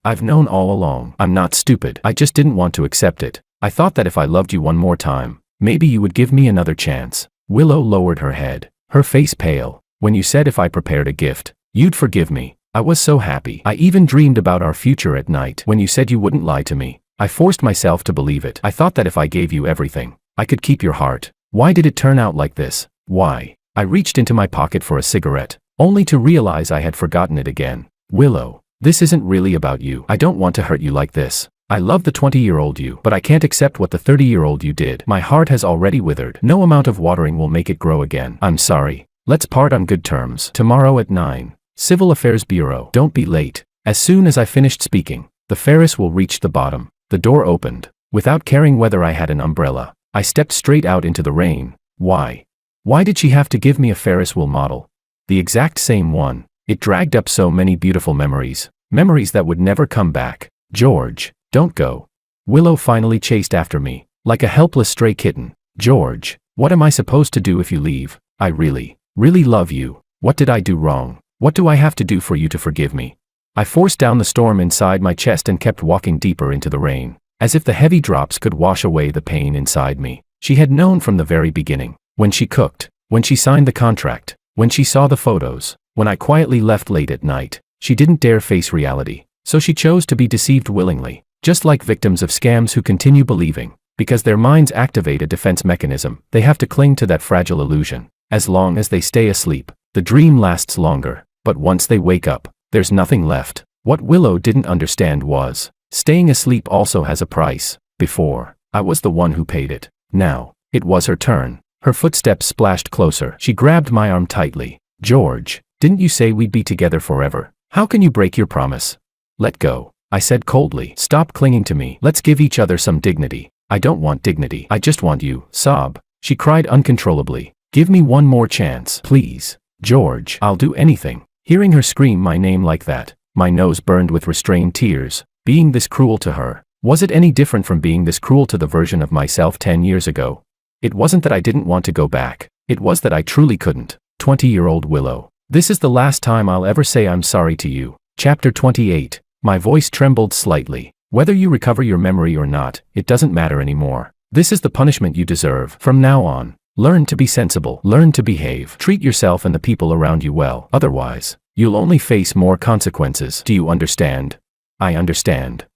I've known all along. I'm not stupid. I just didn't want to accept it. I thought that if I loved you one more time, maybe you would give me another chance. Willow lowered her head, her face pale. When you said if I prepared a gift, you'd forgive me, I was so happy. I even dreamed about our future at night. When you said you wouldn't lie to me, I forced myself to believe it. I thought that if I gave you everything, I could keep your heart. Why did it turn out like this? Why? I reached into my pocket for a cigarette, only to realize I had forgotten it again. Willow, this isn't really about you. I don't want to hurt you like this. I love the 20-year-old you, but I can't accept what the 30-year-old you did. My heart has already withered. No amount of watering will make it grow again. I'm sorry. Let's part on good terms. Tomorrow at 9. Civil Affairs Bureau. Don't be late. As soon as I finished speaking, the Ferris wheel reached the bottom. The door opened. Without caring whether I had an umbrella, I stepped straight out into the rain. Why? Why did she have to give me a Ferris wheel model? The exact same one. It dragged up so many beautiful memories. Memories that would never come back. George, don't go. Willow finally chased after me, like a helpless stray kitten. George, what am I supposed to do if you leave? I really love you. What did I do wrong? What do I have to do for you to forgive me? I forced down the storm inside my chest and kept walking deeper into the rain, as if the heavy drops could wash away the pain inside me. She had known from the very beginning. When she cooked, when she signed the contract, when she saw the photos, when I quietly left late at night, she didn't dare face reality. So she chose to be deceived willingly, just like victims of scams who continue believing. Because their minds activate a defense mechanism, they have to cling to that fragile illusion. As long as they stay asleep, the dream lasts longer. But once they wake up, there's nothing left. What Willow didn't understand was, staying asleep also has a price. Before, I was the one who paid it. Now, it was her turn. Her footsteps splashed closer. She grabbed my arm tightly. George, didn't you say we'd be together forever? How can you break your promise? Let go, I said coldly. Stop clinging to me. Let's give each other some dignity. I don't want dignity. I just want you. Sob. She cried uncontrollably. Give me one more chance. Please. George, I'll do anything. Hearing her scream my name like that, my nose burned with restrained tears. Being this cruel to her, was it any different from being this cruel to the version of myself 10 years ago? It wasn't that I didn't want to go back. It was that I truly couldn't. 20-year-old Willow. This is the last time I'll ever say I'm sorry to you. Chapter 28. My voice trembled slightly. Whether you recover your memory or not, it doesn't matter anymore. This is the punishment you deserve. From now on, learn to be sensible, learn to behave, treat yourself and the people around you well. Otherwise, you'll only face more consequences. Do you understand? I understand.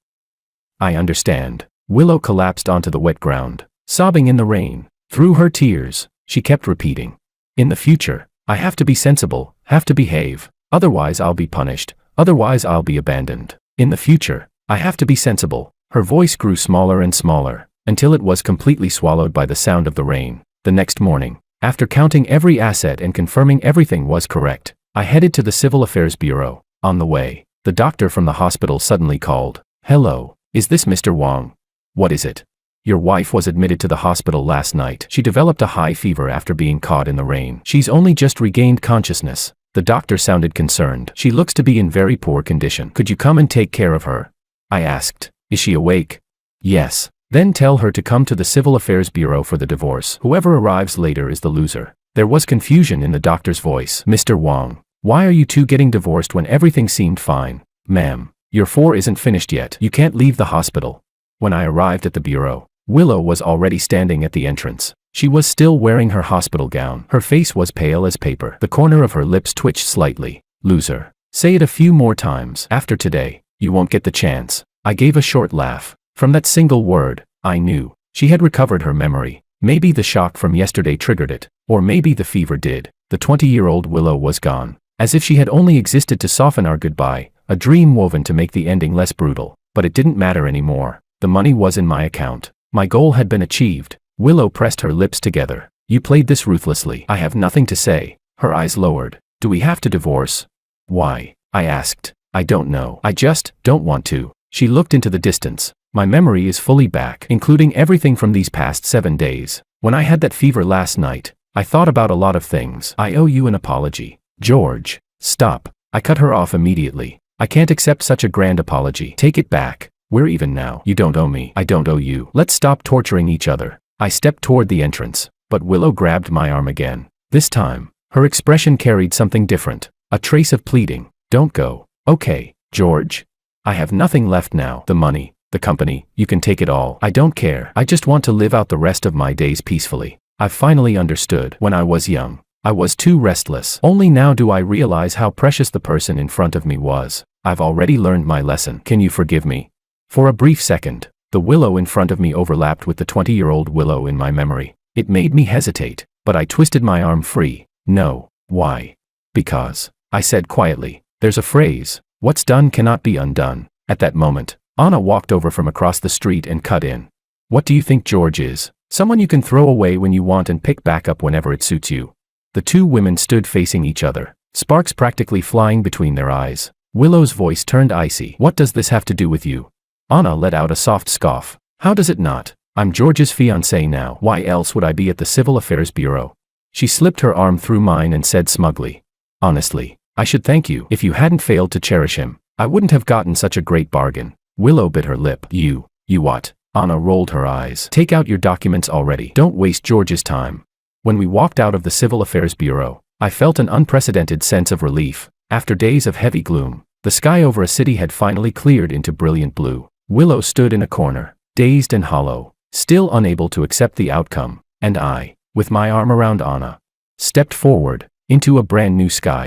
I understand. Willow collapsed onto the wet ground, sobbing in the rain. Through her tears, she kept repeating, "In the future, I have to be sensible, have to behave, otherwise I'll be punished, otherwise I'll be abandoned. In the future, I have to be sensible." Her voice grew smaller and smaller, until it was completely swallowed by the sound of the rain. The next morning, after counting every asset and confirming everything was correct, I headed to the Civil Affairs Bureau. On the way, the doctor from the hospital suddenly called. "Hello, is this Mr. Wang? What is it? Your wife was admitted to the hospital last night. She developed a high fever after being caught in the rain. She's only just regained consciousness." The doctor sounded concerned. "She looks to be in very poor condition. Could you come and take care of her?" I asked. "Is she awake?" "Yes." "Then tell her to come to the Civil Affairs Bureau for the divorce. Whoever arrives later is the loser." There was confusion in the doctor's voice. "Mr. Wang, why are you two getting divorced when everything seemed fine?" "Ma'am, your 4 isn't finished yet. You can't leave the hospital." When I arrived at the bureau, Willow was already standing at the entrance. She was still wearing her hospital gown. Her face was pale as paper. The corner of her lips twitched slightly. "Loser. Say it a few more times. After today, you won't get the chance." I gave a short laugh. From that single word, I knew she had recovered her memory. Maybe the shock from yesterday triggered it, or maybe the fever did. The 20-year-old Willow was gone, as if she had only existed to soften our goodbye, a dream woven to make the ending less brutal. But it didn't matter anymore. The money was in my account. My goal had been achieved. Willow pressed her lips together. "You played this ruthlessly." "I have nothing to say." Her eyes lowered. "Do we have to divorce?" "Why?" I asked. "I don't know. I just don't want to." She looked into the distance. "My memory is fully back, including everything from these past 7 days. When I had that fever last night, I thought about a lot of things. I owe you an apology." "George, stop." I cut her off immediately. "I can't accept such a grand apology. Take it back. We're even now. You don't owe me. I don't owe you. Let's stop torturing each other." I stepped toward the entrance, but Willow grabbed my arm again. This time, her expression carried something different, a trace of pleading. "Don't go." "Okay, George. I have nothing left now. The money, the company, you can take it all. I don't care. I just want to live out the rest of my days peacefully. I've finally understood. When I was young, I was too restless. Only now do I realize how precious the person in front of me was. I've already learned my lesson. Can you forgive me?" For a brief second, the Willow in front of me overlapped with the 20-year-old Willow in my memory. It made me hesitate, but I twisted my arm free. "No." "Why?" "Because," I said quietly. "There's a phrase, what's done cannot be undone." At that moment, Anna walked over from across the street and cut in. "What do you think George is? Someone you can throw away when you want and pick back up whenever it suits you." The two women stood facing each other, sparks practically flying between their eyes. Willow's voice turned icy. "What does this have to do with you?" Anna let out a soft scoff. "How does it not? I'm George's fiancée now. Why else would I be at the Civil Affairs Bureau?" She slipped her arm through mine and said smugly, "Honestly, I should thank you. If you hadn't failed to cherish him, I wouldn't have gotten such a great bargain." Willow bit her lip. You what?" Anna rolled her eyes. "Take out your documents already. Don't waste George's time." When we walked out of the Civil Affairs Bureau, I felt an unprecedented sense of relief. After days of heavy gloom, the sky over a city had finally cleared into brilliant blue. Willow stood in a corner, dazed and hollow, still unable to accept the outcome, and I, with my arm around Anna, stepped forward, into a brand new sky.